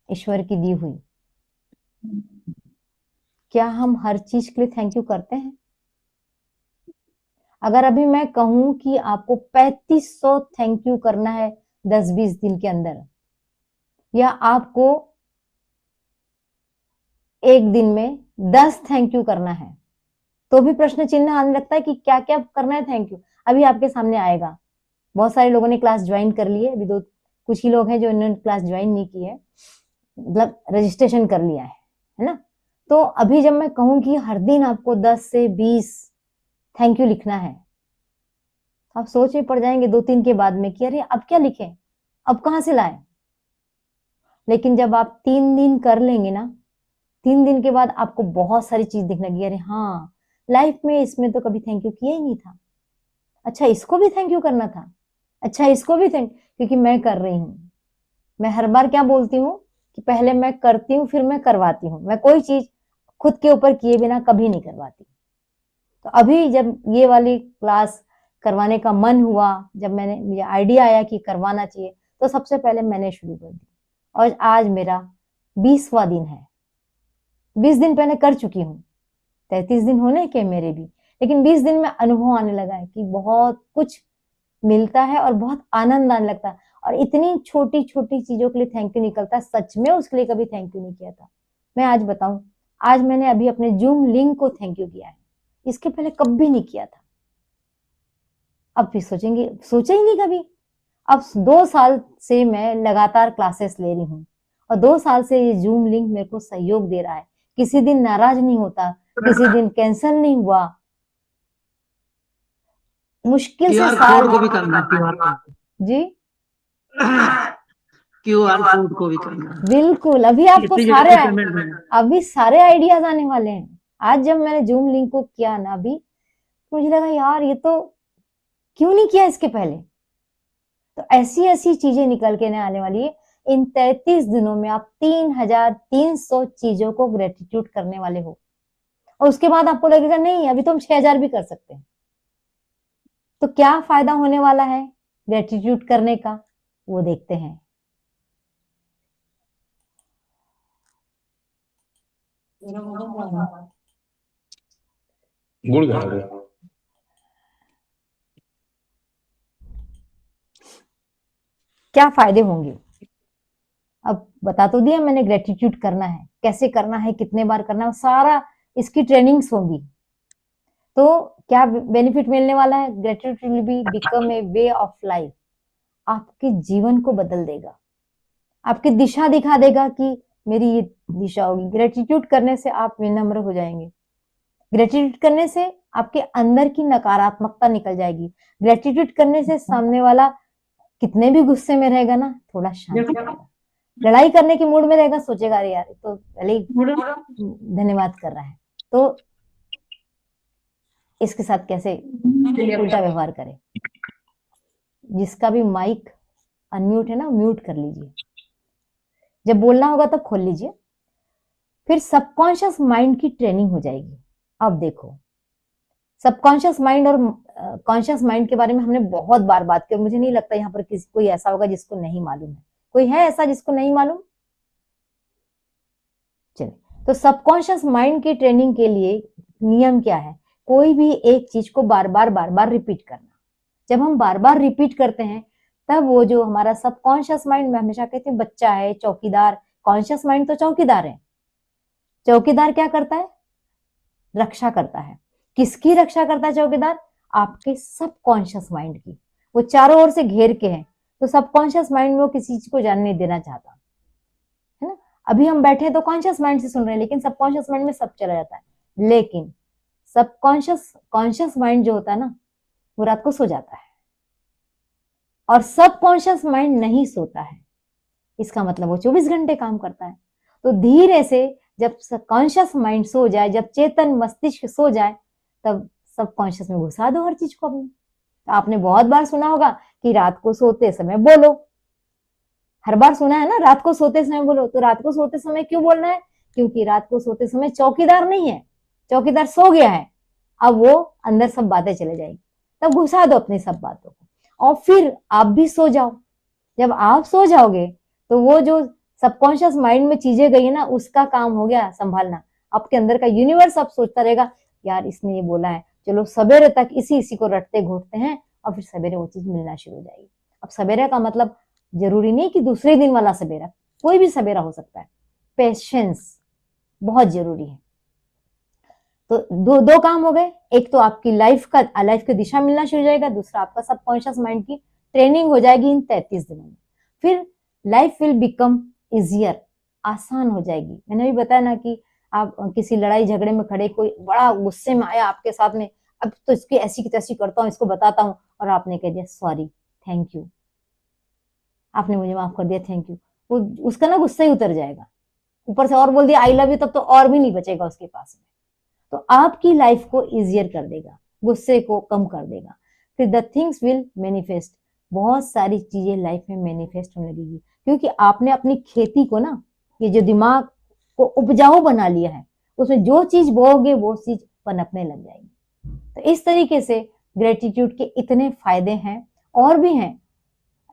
ईश्वर की दी हुई। क्या हम हर चीज के लिए थैंक यू करते हैं? अगर अभी मैं कहूं कि आपको 3500 थैंक यू करना है 10-20 दिन के अंदर, या आपको एक दिन में 10 थैंक यू करना है, तो भी प्रश्न चिन्ह आने लगता है कि क्या क्या करना है थैंक यू। अभी आपके सामने आएगा। बहुत सारे लोगों ने क्लास ज्वाइन कर ली है, अभी कुछ ही लोग हैं जो इन्होंने क्लास ज्वाइन नहीं की है, मतलब रजिस्ट्रेशन कर लिया है ना। तो अभी जब मैं कहूं कि हर दिन आपको 10 से 20 थैंक यू लिखना है, आप सोच में पड़ जाएंगे 2-3 के बाद में कि अरे अब क्या लिखें, अब कहां से लाएं। लेकिन जब आप 3 दिन कर लेंगे ना, 3 दिन के बाद आपको बहुत सारी चीज दिखने लगी, अरे हाँ लाइफ में इसमें तो कभी थैंक यू किया ही नहीं था, अच्छा इसको भी थैंक यू करना था, अच्छा इसको भी थैंक, क्योंकि मैं कर रही हूं। मैं हर बार क्या बोलती हूँ कि पहले मैं करती हूँ फिर मैं करवाती हूँ। मैं कोई चीज खुद के ऊपर किए बिना कभी नहीं करवाती। तो अभी जब ये वाली क्लास करवाने का मन हुआ, जब मुझे आइडिया आया कि करवाना चाहिए, तो सबसे पहले मैंने शुरू कर दी। और आज मेरा 20वां दिन है। 20 दिन पहले कर चुकी हूँ, 33 दिन होने के मेरे भी, लेकिन 20 दिन में अनुभव आने लगा है कि बहुत कुछ मिलता है और बहुत आनंद आने लगता है। और इतनी छोटी छोटी चीजों के लिए थैंक यू निकलता है, सच में उसके लिए कभी थैंक यू नहीं किया था। मैं आज बताऊं, आज मैंने अभी अपने जूम लिंक को थैंक यू किया है, इसके पहले कभी नहीं किया था। अब भी सोचेंगे, सोचा ही नहीं कभी। अब 2 साल से मैं लगातार क्लासेस ले रही हूँ और 2 साल से ये जूम लिंक मेरे को सहयोग दे रहा है। किसी दिन नाराज नहीं होता, किसी दिन कैंसिल नहीं हुआ। मुश्किल से क्यूआर साल कोड को भी करना है, क्यूआर कोड जी क्यूआर कोड को भी करना है। बिल्कुल। अभी आपको इतनी सारे जगह पेमेंट में अभी सारे आइडियाज आने वाले हैं। आज जब मैंने जूम लिंक को किया ना, अभी मुझे लगा यार ये तो क्यों नहीं किया इसके पहले। तो ऐसी ऐसी चीजें निकल के आने वाली है। इन 33 दिनों में आप 3300 चीजों को ग्रेटिट्यूड करने वाले हो, और उसके बाद आपको लगेगा नहीं अभी तो हम 6000 भी कर सकते हैं। तो क्या फायदा होने वाला है ग्रेटिट्यूड करने का, वो देखते हैं। गुड़ खा रहे हो? क्या फायदे होंगे अब बता तो दिया मैंने। ग्रेटिट्यूड करना है, कैसे करना है, कितने बार करना है, सारा इसकी ट्रेनिंग्स होंगी। तो क्या बेनिफिट मिलने वाला है? Gratitude will be become a way of life. आपके जीवन को बदल देगा, आपकी दिशा दिखा देगा कि मेरी ये दिशा होगी। ग्रेटिट्यूड करने से आप विनम्र हो जाएंगे। ग्रेटिट्यूड करने से आपके अंदर की नकारात्मकता निकल जाएगी। ग्रेटिट्यूड करने से सामने वाला कितने भी गुस्से में रहेगा ना, थोड़ा शांत हो जाएगा। लड़ाई करने की मूड में रहेगा, सोचेगा अरे यार तो पहले ही धन्यवाद कर रहा है, तो इसके साथ कैसे उल्टा व्यवहार करे। जिसका भी माइक अनम्यूट है ना, म्यूट कर लीजिए, जब बोलना होगा तब खोल लीजिए। फिर सबकॉन्शियस माइंड की ट्रेनिंग हो जाएगी। अब देखो, सबकॉन्शियस माइंड और कॉन्शियस माइंड के बारे में हमने बहुत बार बात की, और मुझे नहीं लगता यहाँ पर किसी कोई ऐसा होगा जिसको नहीं मालूम है। कोई है ऐसा जिसको नहीं मालूम? चलिए, तो सबकॉन्शियस माइंड की ट्रेनिंग के लिए नियम क्या है? कोई भी एक चीज को बार बार रिपीट करना। जब हम बार बार रिपीट करते हैं, तब वो जो हमारा सबकॉन्शियस माइंड, मैं हमेशा कहती हूँ बच्चा है चौकीदार, कॉन्शियस माइंड तो चौकीदार है। चौकीदार क्या करता है? रक्षा करता है। किसकी रक्षा करता है चौकीदार? आपके सबकॉन्शियस माइंड की। वो चारों ओर से घेर के है, तो सबकॉन्शियस माइंड में वो किसी चीज को जानने नहीं देना चाहता है ना। अभी हम बैठे तो कॉन्शियस माइंड से सुन रहे हैं, लेकिन सबकॉन्शियस माइंड में सब चला जाता है। लेकिन कॉन्शियस माइंड जो होता है ना, वो रात को सो जाता है और सबकॉन्शियस माइंड नहीं सोता है। इसका मतलब वो 24 घंटे काम करता है। तो धीरे से जब कॉन्शियस माइंड सो जाए, जब चेतन मस्तिष्क सो जाए, तब सबकॉन्शियस में घुसा दो हर चीज को अपने। तो आपने बहुत बार सुना होगा कि रात को सोते समय बोलो, हर बार सुना है ना, रात को सोते समय बोलो। तो रात को सोते समय क्यों बोलना है? क्योंकि रात को सोते समय चौकीदार नहीं है, चौकीदार सो गया है, अब वो अंदर सब बातें चले जाएगी। तब घुसा दो अपनी सब बातों को और फिर आप भी सो जाओ। जब आप सो जाओगे तो वो जो सबकॉन्शियस माइंड में चीजें गई है ना, उसका काम हो गया संभालना। आपके अंदर का यूनिवर्स अब सोचता रहेगा, यार इसने ये बोला है, चलो सवेरे तक इसी को रटते घोटते हैं, और फिर सवेरे वो चीज मिलना शुरू हो जाएगी। अब सवेरे का मतलब जरूरी नहीं कि दूसरे दिन वाला सवेरा, कोई भी सवेरा हो सकता है। पेशेंस बहुत जरूरी है। तो दो काम हो गए, एक तो आपकी लाइफ की दिशा मिलना शुरू हो जाएगा, दूसरा आपका सबकॉन्शियस माइंड की ट्रेनिंग हो जाएगी इन 33 दिनों में। फिर लाइफ विल बिकम इजियर, आसान हो जाएगी। मैंने भी बताया ना कि आप किसी लड़ाई झगड़े में खड़े, कोई बड़ा गुस्से में आया आपके साथ में, अब तो इसकी ऐसी की तैसी करता हूँ, इसको बताता हूँ, और आपने कह दिया सॉरी, थैंक यू, आपने मुझे माफ कर दिया, थैंक यू, वो उसका ना गुस्सा ही उतर जाएगा। ऊपर से और बोल दिया आई लव यू, तब तो और भी नहीं बचेगा उसके पास में। तो आपकी लाइफ को इजियर कर देगा, गुस्से को कम कर देगा। फिर द थिंग्स विल मैनिफेस्ट, बहुत सारी चीजें लाइफ में मैनिफेस्ट होने लगेगी, क्योंकि आपने अपनी खेती को ना, ये जो दिमाग को उपजाऊ बना लिया है, उसमें जो चीज बोओगे वो चीज पनपने लग जाएगी। तो इस तरीके से ग्रेटिट्यूड के इतने फायदे हैं, और भी हैं,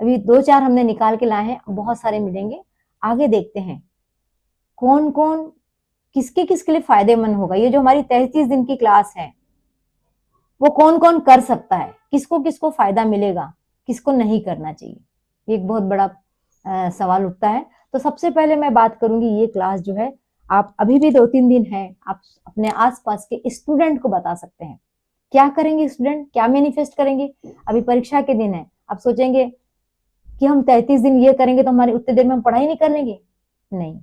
अभी 2-4 हमने निकाल के लाए हैं, बहुत सारे मिलेंगे। आगे देखते हैं कौन कौन किसके किसके लिए फायदेमंद होगा। ये जो हमारी 33 दिन की क्लास है, वो कौन कौन कर सकता है, किसको किसको फायदा मिलेगा, किसको नहीं करना चाहिए, ये एक बहुत बड़ा सवाल उठता है। तो सबसे पहले मैं बात करूंगी, ये क्लास जो है, आप अभी भी 2-3 दिन है, आप अपने आसपास के स्टूडेंट को बता सकते हैं। क्या करेंगे स्टूडेंट, क्या मैनिफेस्ट करेंगे? अभी परीक्षा के दिन है, आप सोचेंगे कि हम 33 दिन ये करेंगे तो हमारे उतने देर में हम पढ़ाई नहीं कर लेंगे। नहीं,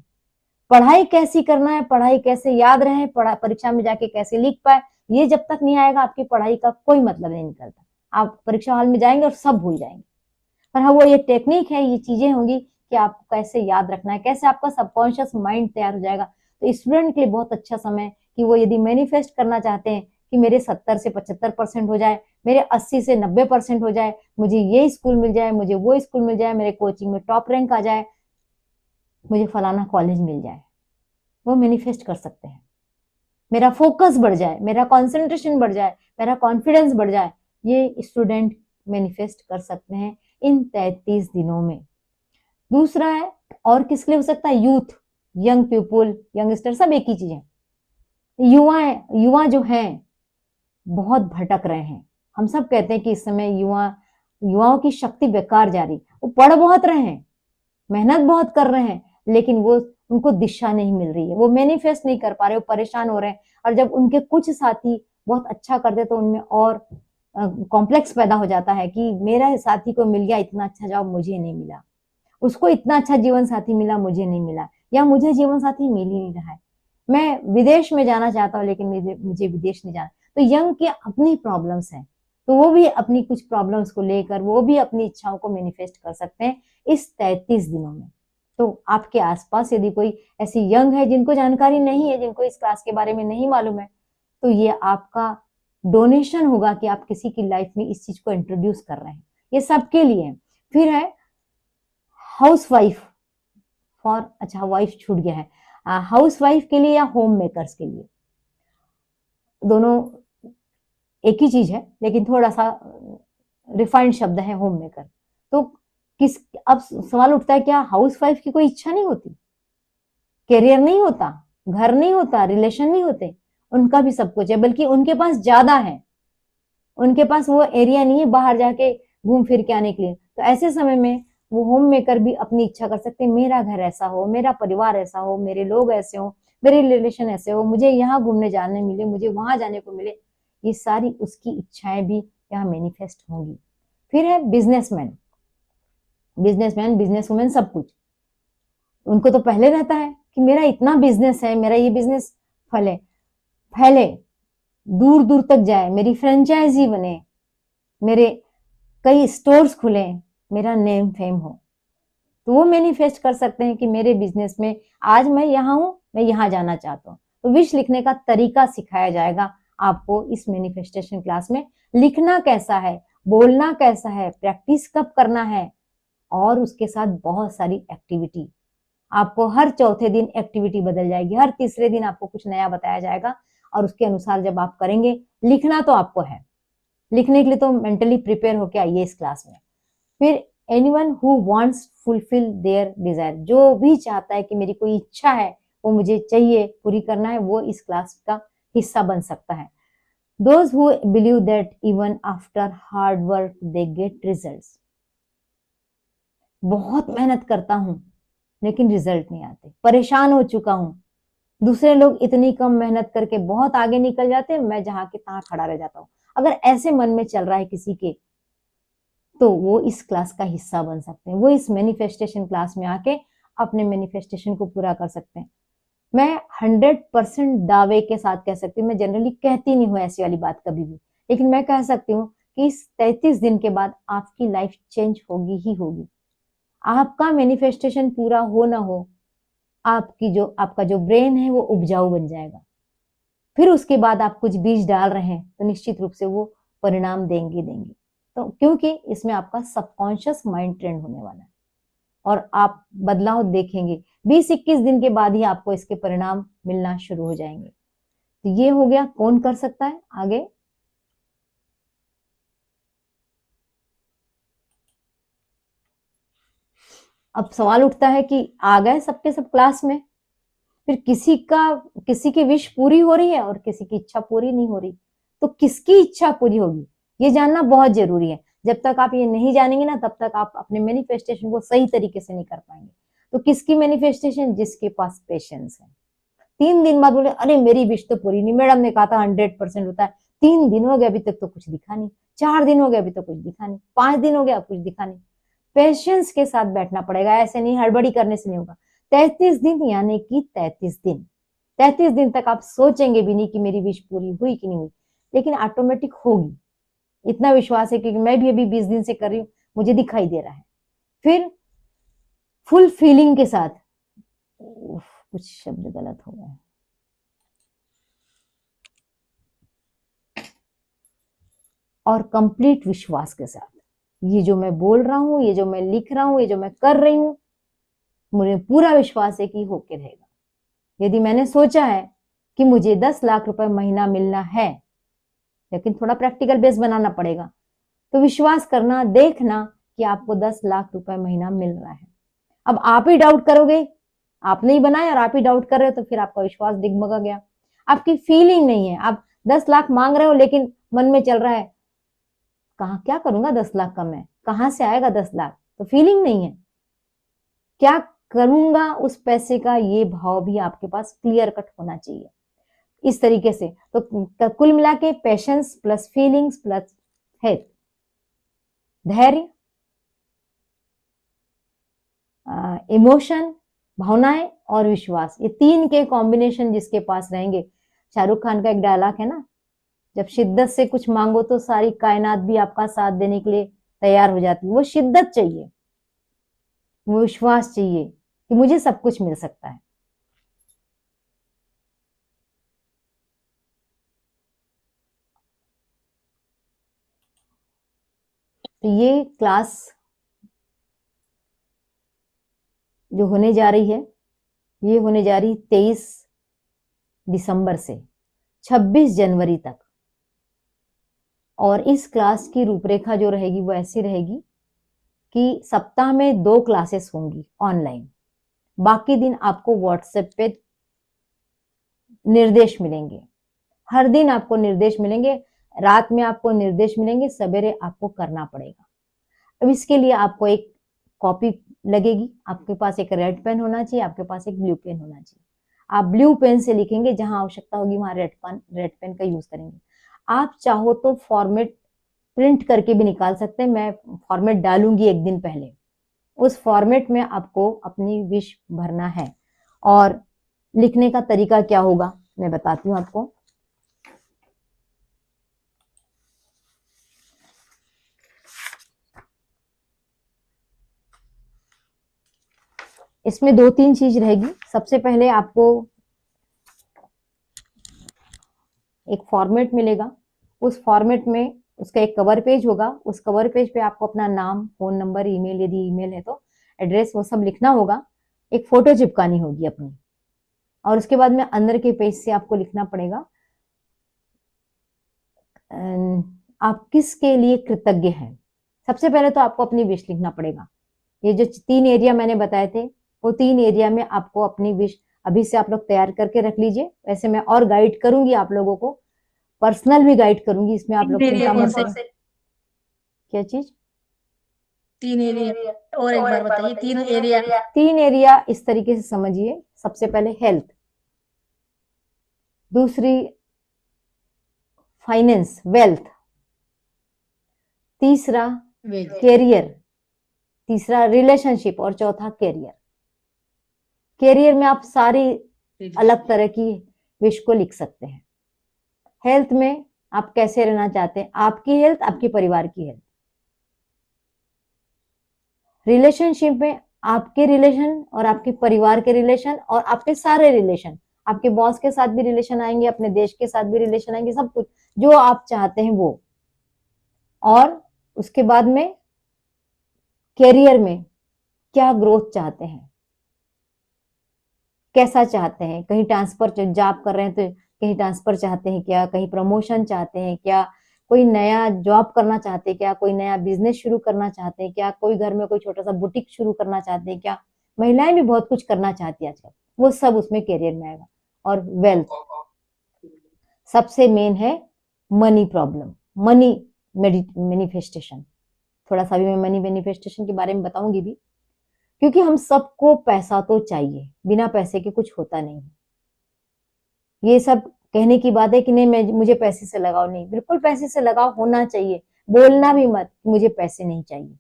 पढ़ाई कैसी करना है, पढ़ाई कैसे याद रहे, परीक्षा में जाके कैसे लिख पाए, ये जब तक नहीं आएगा आपकी पढ़ाई का कोई मतलब नहीं निकलता। आप परीक्षा हॉल में जाएंगे और सब भूल जाएंगे। पर हाँ, वो ये टेक्निक है, ये चीजें होंगी कि आपको कैसे याद रखना है, कैसे आपका सबकॉन्शियस माइंड तैयार हो जाएगा। तो स्टूडेंट के लिए बहुत अच्छा समय कि वो यदि मैनिफेस्ट करना चाहते हैं कि मेरे 70 से 75% हो जाए, मेरे 80 से 90% हो जाए, मुझे ये स्कूल मिल जाए, मुझे वो स्कूल मिल जाए, मेरे कोचिंग में टॉप रैंक आ जाए, मुझे फलाना कॉलेज मिल जाए, वो मैनिफेस्ट कर सकते हैं। मेरा फोकस बढ़ जाए, मेरा कंसंट्रेशन बढ़ जाए, मेरा कॉन्फिडेंस बढ़ जाए, ये स्टूडेंट मैनिफेस्ट कर सकते हैं इन 33 दिनों में। दूसरा है, और किसके लिए हो सकता है? यूथ, यंग पीपुल, यंगस्टर, सब एक ही चीज है। युवा जो हैं बहुत भटक रहे हैं। हम सब कहते हैं कि इस समय युवाओं की शक्ति बेकार जा रही, वो पढ़ बहुत रहे हैं, मेहनत बहुत कर रहे हैं, लेकिन उनको दिशा नहीं मिल रही है, वो मैनिफेस्ट नहीं कर पा रहे, वो परेशान हो रहे हैं। और जब उनके कुछ साथी बहुत अच्छा करते तो उनमें और कॉम्प्लेक्स पैदा हो जाता है कि मेरा साथी को मिल गया इतना अच्छा जॉब, मुझे नहीं मिला, उसको इतना अच्छा जीवन साथी मिला, मुझे नहीं मिला, या मुझे जीवन साथी मिल ही नहीं रहा है, मैं विदेश में जाना चाहता हूँ लेकिन मुझे विदेश नहीं जाना। तो यंग की अपनी प्रॉब्लम्स हैं, तो वो भी अपनी कुछ प्रॉब्लम्स को लेकर वो भी अपनी इच्छाओं को मैनिफेस्ट कर सकते हैं इस 33 दिनों में। तो आपके आसपास यदि कोई ऐसी यंग है जिनको जानकारी नहीं है, जिनको इस क्लास के बारे में नहीं मालूम है, तो ये आपका डोनेशन होगा कि आप किसी की लाइफ में इस चीज को इंट्रोड्यूस कर रहे हैं। ये सबके लिए है। फिर है हाउस वाइफ अच्छा वाइफ छूट गया है, हाउस वाइफ के लिए या होम मेकर्स के लिए, दोनों एक ही चीज है लेकिन थोड़ा सा रिफाइंड शब्द है होम मेकर। तो अब सवाल उठता है, क्या हाउस वाइफ की कोई इच्छा नहीं होती, करियर नहीं होता, घर नहीं होता, रिलेशन नहीं होते? उनका भी सब कुछ है, बल्कि उनके पास ज्यादा है, उनके पास वो एरिया नहीं है बाहर जाके घूम फिर के आने के लिए। तो ऐसे समय में वो होम मेकर भी अपनी इच्छा कर सकते हैं, मेरा घर ऐसा हो, मेरा परिवार ऐसा हो, मेरे लोग ऐसे हो, मेरे रिलेशन ऐसे हो, मुझे यहाँ घूमने जाने मिले, मुझे वहां जाने को मिले, ये सारी उसकी इच्छाएं भी यहाँ मैनिफेस्ट होंगी। फिर है बिजनेसमैन, बिजनेसवुमेन, सब कुछ उनको तो पहले रहता है कि मेरा इतना बिजनेस है, मेरा ये बिजनेस फैले, दूर दूर तक जाए, मेरी फ्रेंचाइजी बने, मेरे कई स्टोर्स खुले, मेरा नेम फेम हो। तो वो मैनिफेस्ट कर सकते हैं कि मेरे बिजनेस में आज मैं यहाँ हूं, मैं यहाँ जाना चाहता हूँ। तो विश लिखने का तरीका सिखाया जाएगा आपको इस मैनिफेस्टेशन क्लास में। लिखना कैसा है, बोलना कैसा है, प्रैक्टिस कब करना है, और उसके साथ बहुत सारी एक्टिविटी। आपको हर चौथे दिन एक्टिविटी बदल जाएगी, हर तीसरे दिन आपको कुछ नया बताया जाएगा, और उसके अनुसार जब आप करेंगे, लिखना तो आपको है, लिखने के लिए तो मेंटली प्रिपेयर होके आइए इस क्लास में। फिर anyone who wants fulfil there Dzire, जो भी चाहता है कि मेरी कोई इच्छा है वो मुझे चाहिए, पूरी करना है, वो इस क्लास का हिस्सा बन सकता है। Those who believe that even after hard work they get results, बहुत मेहनत करता हूं लेकिन रिजल्ट नहीं आते, परेशान हो चुका हूं, दूसरे लोग इतनी कम मेहनत करके बहुत आगे निकल जाते हैं, मैं जहां के तहां खड़ा रह जाता हूं। अगर ऐसे मन में चल रहा है किसी के, तो वो इस क्लास का हिस्सा बन सकते हैं, वो इस मैनिफेस्टेशन क्लास में आके अपने मैनिफेस्टेशन को पूरा कर सकते हैं। मैं 100% दावे के साथ कह सकती हूँ, मैं जनरली कहती नहीं हूँ ऐसी वाली बात कभी भी, लेकिन मैं कह सकती हूँ कि इस 33 दिन के बाद आपकी लाइफ चेंज होगी ही होगी। आपका मैनिफेस्टेशन पूरा हो ना हो, आपका जो ब्रेन है वो उपजाऊ बन जाएगा। फिर उसके बाद आप कुछ बीज डाल रहे हैं तो निश्चित रूप से वो परिणाम देंगे। तो क्योंकि इसमें आपका सबकॉन्शियस माइंड ट्रेंड होने वाला है और आप बदलाव देखेंगे। 20-21 दिन के बाद ही आपको इसके परिणाम मिलना शुरू हो जाएंगे। तो ये हो गया, कौन कर सकता है आगे। अब सवाल उठता है कि आ गए सबके सब क्लास में, फिर किसी की विश पूरी हो रही है और किसी की इच्छा पूरी नहीं हो रही, तो किसकी इच्छा पूरी होगी ये जानना बहुत जरूरी है। जब तक आप ये नहीं जानेंगे ना, तब तक आप अपने मैनिफेस्टेशन को सही तरीके से नहीं कर पाएंगे। तो किसकी मैनिफेस्टेशन? जिसके पास पेशेंस है। 3 दिन बाद बोले अरे मेरी विश तो पूरी नहीं, मैडम ने कहा था 100% होता है, 3 दिन हो गए अभी तक तो कुछ दिखा नहीं, 4 दिन हो गए अभी तक कुछ दिखा नहीं, 5 दिन हो गया कुछ दिखा नहीं। पेशेंस के साथ बैठना पड़ेगा, ऐसे नहीं हड़बड़ी करने से नहीं होगा। 33 दिन यानी कि 33 दिन तक आप सोचेंगे भी नहीं कि मेरी विश पूरी हुई कि नहीं हुई, लेकिन ऑटोमेटिक होगी। इतना विश्वास है क्योंकि मैं भी अभी 20 दिन से कर रही हूँ, मुझे दिखाई दे रहा है। फिर फुल फीलिंग के साथ, कुछ शब्द गलत हो गए, और कंप्लीट विश्वास के साथ, ये जो मैं बोल रहा हूं, ये जो मैं लिख रहा हूं, ये जो मैं कर रही हूं, मुझे पूरा विश्वास है कि होके रहेगा। यदि मैंने सोचा है कि मुझे 10 लाख रुपए महीना मिलना है, लेकिन थोड़ा प्रैक्टिकल बेस बनाना पड़ेगा, तो विश्वास करना, देखना कि आपको 10 लाख रुपए महीना मिल रहा है। अब आप ही डाउट करोगे, आपने ही बनाया और आप ही डाउट कर रहे हो, तो फिर आपका विश्वास डिगमगा गया। आपकी फीलिंग नहीं है, आप 10 लाख मांग रहे हो लेकिन मन में चल रहा है कहा क्या करूंगा 10 लाख का, मैं कहां से आएगा 10 लाख, तो फीलिंग नहीं है। क्या करूंगा उस पैसे का, ये भाव भी आपके पास क्लियर कट होना चाहिए। इस तरीके से तो कुल मिला के patience plus feelings plus faith, धैर्य, इमोशन, भावनाएं और विश्वास, ये 3 के कॉम्बिनेशन जिसके पास रहेंगे। शाहरुख खान का एक डायलॉग है ना, जब शिद्दत से कुछ मांगो तो सारी कायनात भी आपका साथ देने के लिए तैयार हो जाती है। वो शिद्दत चाहिए, वो विश्वास चाहिए कि मुझे सब कुछ मिल सकता है। तो ये क्लास जो होने जा रही है, ये होने जा रही 23 दिसंबर से 26 जनवरी तक। और इस क्लास की रूपरेखा जो रहेगी वो ऐसी रहेगी कि सप्ताह में 2 क्लासेस होंगी ऑनलाइन, बाकी दिन आपको व्हाट्सएप पे निर्देश मिलेंगे। हर दिन आपको निर्देश मिलेंगे, रात में आपको निर्देश मिलेंगे, सवेरे आपको करना पड़ेगा। अब इसके लिए आपको एक कॉपी लगेगी, आपके पास एक रेड पेन होना चाहिए, आपके पास एक ब्लू पेन होना चाहिए। आप ब्लू पेन से लिखेंगे, जहां आवश्यकता होगी वहां रेड पेन का यूज करेंगे। आप चाहो तो फॉर्मेट प्रिंट करके भी निकाल सकते हैं, मैं फॉर्मेट डालूंगी एक दिन पहले। उस फॉर्मेट में आपको अपनी विश भरना है। और लिखने का तरीका क्या होगा मैं बताती हूँ आपको। इसमें 2-3 चीज रहेगी। सबसे पहले आपको एक फॉर्मेट मिलेगा, उस फॉर्मेट में उसका एक कवर पेज होगा। उस कवर पेज पे आपको अपना नाम, फोन नंबर, ईमेल, यदि ईमेल है तो एड्रेस, वो सब लिखना होगा। एक फोटो चिपकानी होगी अपनी, और उसके बाद में अंदर के पेज से आपको लिखना पड़ेगा आप किसके लिए कृतज्ञ हैं। सबसे पहले तो आपको अपनी विश लिखना पड़ेगा। ये जो 3 एरिया मैंने बताए थे, वो 3 एरिया में आपको अपनी विश अभी से आप लोग तैयार करके रख लीजिए। वैसे मैं और गाइड करूंगी आप लोगों को, पर्सनल भी गाइड करूंगी, इसमें आप लोग चिंता मत करें। क्या चीज? 3 एरिया और एक बार बताइए। 3 एरिया। 3 एरिया इस तरीके से समझिए। सबसे पहले हेल्थ, दूसरी फाइनेंस, वेल्थ, तीसरा कैरियर, तीसरा रिलेशनशिप, और चौथा कैरियर। कैरियर में आप सारी अलग तरह की विश को लिख सकते हैं। हेल्थ में आप कैसे रहना चाहते हैं, आपकी हेल्थ, आपके परिवार की हेल्थ। रिलेशनशिप में आपके रिलेशन और आपके परिवार के रिलेशन और आपके सारे रिलेशन, आपके बॉस के साथ भी रिलेशन आएंगे, अपने देश के साथ भी रिलेशन आएंगे, सब कुछ जो आप चाहते हैं वो। और उसके बाद में कैरियर में क्या ग्रोथ चाहते हैं, कैसा चाहते हैं, कहीं ट्रांसफर, जॉब कर रहे हैं तो कहीं ट्रांसफर चाहते हैं क्या, कहीं प्रमोशन चाहते हैं क्या, कोई नया जॉब करना चाहते हैं क्या, कोई नया बिजनेस शुरू करना चाहते हैं क्या, कोई घर में कोई छोटा सा बुटीक शुरू करना चाहते हैं क्या। महिलाएं भी बहुत कुछ करना चाहती है आजकल, वो सब उसमें कैरियर में आएगा। और वेल्थ, सबसे मेन है मनी प्रॉब्लम, मनी मैनिफेस्टेशन। थोड़ा सा भी मैं मनी मैनिफेस्टेशन के बारे में बताऊंगी भी, क्योंकि हम सबको पैसा तो चाहिए, बिना पैसे के कुछ होता नहीं है। ये सब कहने की बात है कि नहीं मुझे पैसे से लगाव नहीं, बिल्कुल पैसे से लगाव होना चाहिए। बोलना भी मत कि मुझे पैसे नहीं चाहिए।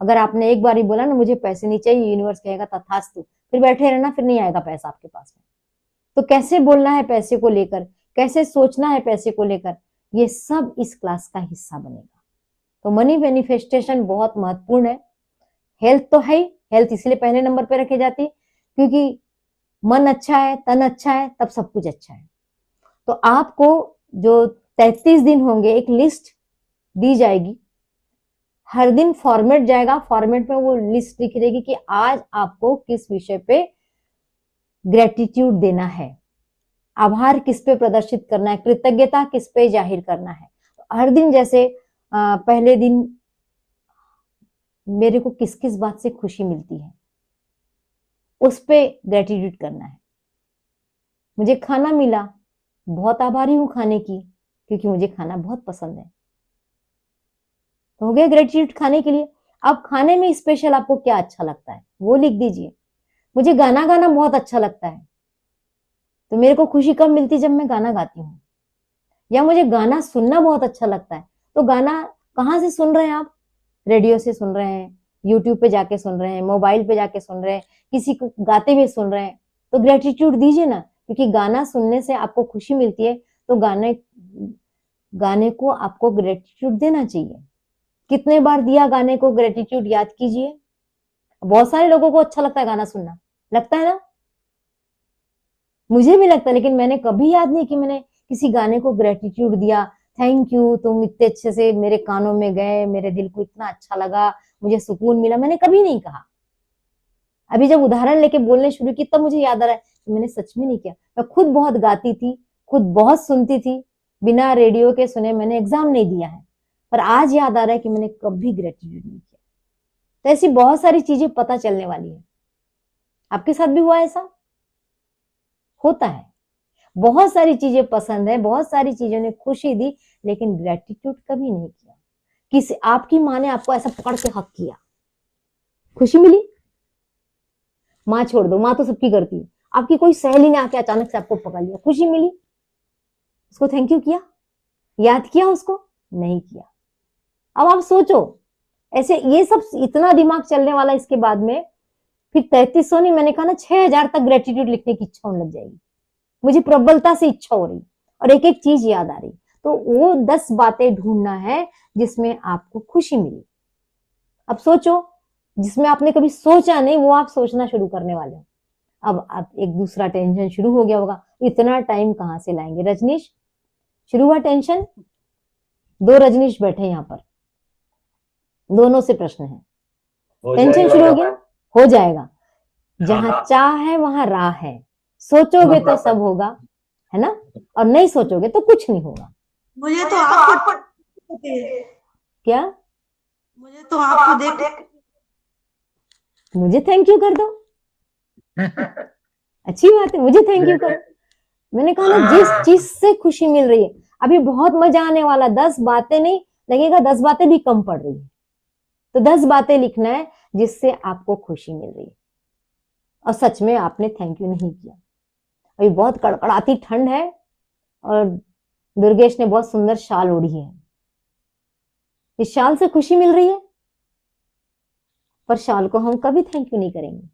अगर आपने एक बार ही बोला ना मुझे पैसे नहीं चाहिए, यूनिवर्स कहेगा तथास्तु, फिर बैठे रहना, फिर नहीं आएगा पैसा आपके पास में। तो कैसे बोलना है पैसे को लेकर, कैसे सोचना है पैसे को लेकर, ये सब इस क्लास का हिस्सा बनेगा। तो मनी मैनिफेस्टेशन बहुत महत्वपूर्ण है। हेल्थ तो है ही, हेल्थ इसलिए पहले नंबर पे रखी जाती है क्योंकि मन अच्छा है, तन अच्छा है, तब सब कुछ अच्छा है। तो आपको जो 33 दिन होंगे, एक लिस्ट दी जाएगी, हर दिन फॉर्मेट जाएगा, फॉर्मेट में वो लिस्ट लिखी रहेगी कि आज आपको किस विषय पे ग्रेटिट्यूड देना है, आभार किस पे प्रदर्शित करना है, कृतज्ञता किस पे जाहिर करना है। हर दिन जैसे पहले दिन मेरे को किस किस बात से खुशी मिलती है, उस पे ग्रेटिट्यूड करना है। मुझे खाना मिला, बहुत आभारी हूं खाने की, क्योंकि मुझे खाना बहुत पसंद है। तो हो गया ग्रेटिट्यूड खाने के लिए। अब खाने में स्पेशल आपको क्या अच्छा लगता है वो लिख दीजिए। मुझे गाना गाना बहुत अच्छा लगता है, तो मेरे को खुशी कब मिलती जब मैं गाना गाती हूँ। या मुझे गाना सुनना बहुत अच्छा लगता है, तो गाना कहाँ से सुन रहे हैं आप? रेडियो से सुन रहे हैं, यूट्यूब पे जाके सुन रहे हैं, मोबाइल पे जाके सुन रहे हैं, किसी को गाते हुए सुन रहे हैं, तो ग्रेटिट्यूड दीजिए ना, क्योंकि गाना सुनने से आपको खुशी मिलती है। तो गाने को आपको ग्रेटिट्यूड देना चाहिए। कितने बार दिया गाने को ग्रेटिट्यूड, याद कीजिए। बहुत सारे लोगों को अच्छा लगता है गाना सुनना, लगता है ना, मुझे भी लगता है, लेकिन मैंने कभी याद नहीं कि मैंने किसी गाने को ग्रेटिट्यूड दिया, थैंक यू, तुम इतने अच्छे से मेरे कानों में गए, मेरे दिल को इतना अच्छा लगा, मुझे सुकून मिला, मैंने कभी नहीं कहा। अभी जब उदाहरण लेके बोलने शुरू की तब मुझे याद आ रहा है कि मैंने सच में नहीं किया। मैं खुद बहुत गाती थी, खुद बहुत सुनती थी, बिना रेडियो के सुने मैंने एग्जाम नहीं दिया है, पर आज याद आ रहा है कि मैंने कभी ग्रेटिट्यूड नहीं किया। तो ऐसी बहुत सारी चीजें पता चलने वाली है। आपके साथ भी हुआ ऐसा? होता है। बहुत सारी चीजें पसंद है, बहुत सारी चीजों ने खुशी दी, लेकिन ग्रेटिट्यूड कभी नहीं किया। किसी आपकी माँ ने आपको ऐसा पकड़ के हक किया, खुशी मिली? माँ छोड़ दो, माँ तो सबकी करती है। आपकी कोई सहेली ने आके अचानक से आपको पकड़ लिया, खुशी मिली? उसको थैंक यू किया, याद किया उसको? नहीं किया। अब आप सोचो, ऐसे ये सब इतना दिमाग चलने वाला इसके बाद में, फिर 3300 नहीं, मैंने कहा ना 6000 तक ग्रेटिट्यूड लिखने की इच्छा होने लग जाएगी। मुझे प्रबलता से इच्छा हो रही और एक एक चीज याद आ रही। तो वो 10 बातें ढूंढना है जिसमें आपको खुशी मिली। अब सोचो, जिसमें आपने कभी सोचा नहीं वो आप सोचना शुरू करने वाले हो। अब आप एक दूसरा टेंशन शुरू हो गया होगा, इतना टाइम कहाँ से लाएंगे। रजनीश, शुरू हुआ टेंशन? दो रजनीश बैठे यहाँ पर, दोनों से प्रश्न है। टेंशन शुरू हो गया? हो जाएगा। जहां चाह है वहां राह है। सोचोगे तो सब होगा, है ना, और नहीं सोचोगे तो कुछ नहीं होगा। मुझे तो आपको क्या? मुझे तो आपको देख मुझे थैंक यू कर दो। अच्छी बात है, मुझे थैंक यू करो। मैंने कहा ना, जिस चीज से खुशी मिल रही है, अभी बहुत मजा आने वाला। 10 बातें नहीं लगेगा, 10 बातें भी कम पड़ रही है, तो 10 बातें लिखना है जिससे आपको खुशी मिल रही है। और सच में आपने थैंक यू नहीं किया। अभी बहुत कड़कड़ाती ठंड है और दुर्गेश ने बहुत सुंदर शाल ओढ़ी है। इस शाल से खुशी मिल रही है, पर शाल को हम कभी थैंक यू नहीं करेंगे,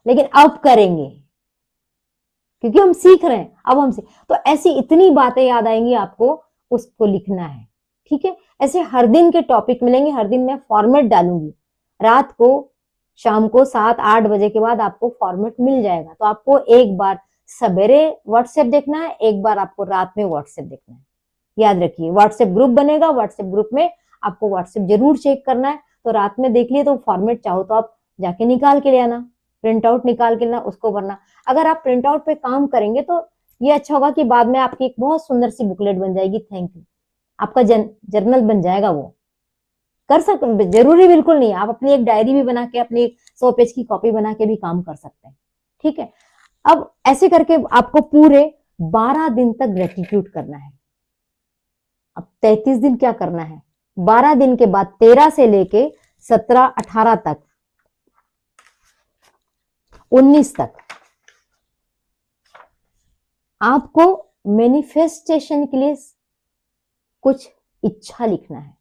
लेकिन अब करेंगे क्योंकि हम सीख रहे हैं। अब हम तो ऐसी इतनी बातें याद आएंगी आपको, उसको लिखना है। ठीक है, ऐसे हर दिन के टॉपिक मिलेंगे, हर दिन मैं फॉर्मेट डालूंगी। रात को, शाम को 7-8 बजे के बाद आपको फॉर्मेट मिल जाएगा। तो आपको एक बार सवेरे व्हाट्सएप देखना है, एक बार आपको रात में व्हाट्सएप देखना है। याद रखिए, व्हाट्सएप ग्रुप बनेगा, व्हाट्सएप ग्रुप में आपको व्हाट्सएप जरूर चेक करना है। तो रात में देख लिए तो फॉर्मेट चाहो तो आप जाके निकाल के ले आना, प्रिंट आउट निकाल के लेना, उसको भरना। अगर आप प्रिंट आउट पे काम करेंगे तो ये अच्छा होगा कि बाद में आपकी एक बहुत सुंदर सी बुकलेट बन जाएगी, थैंक यू, आपका जर्नल बन जाएगा। वो कर सकते, जरूरी बिल्कुल नहीं, आप अपनी एक डायरी भी बना के, अपनी 100 पेज की कॉपी बना के भी काम कर सकते हैं। ठीक है, अब ऐसे करके आपको पूरे 12 दिन तक ग्रेटिट्यूड करना है। अब 33 दिन क्या करना है, 12 दिन के बाद 13 से लेके 17-18 तक, 19 तक आपको मैनिफेस्टेशन के लिए कुछ इच्छा लिखना है।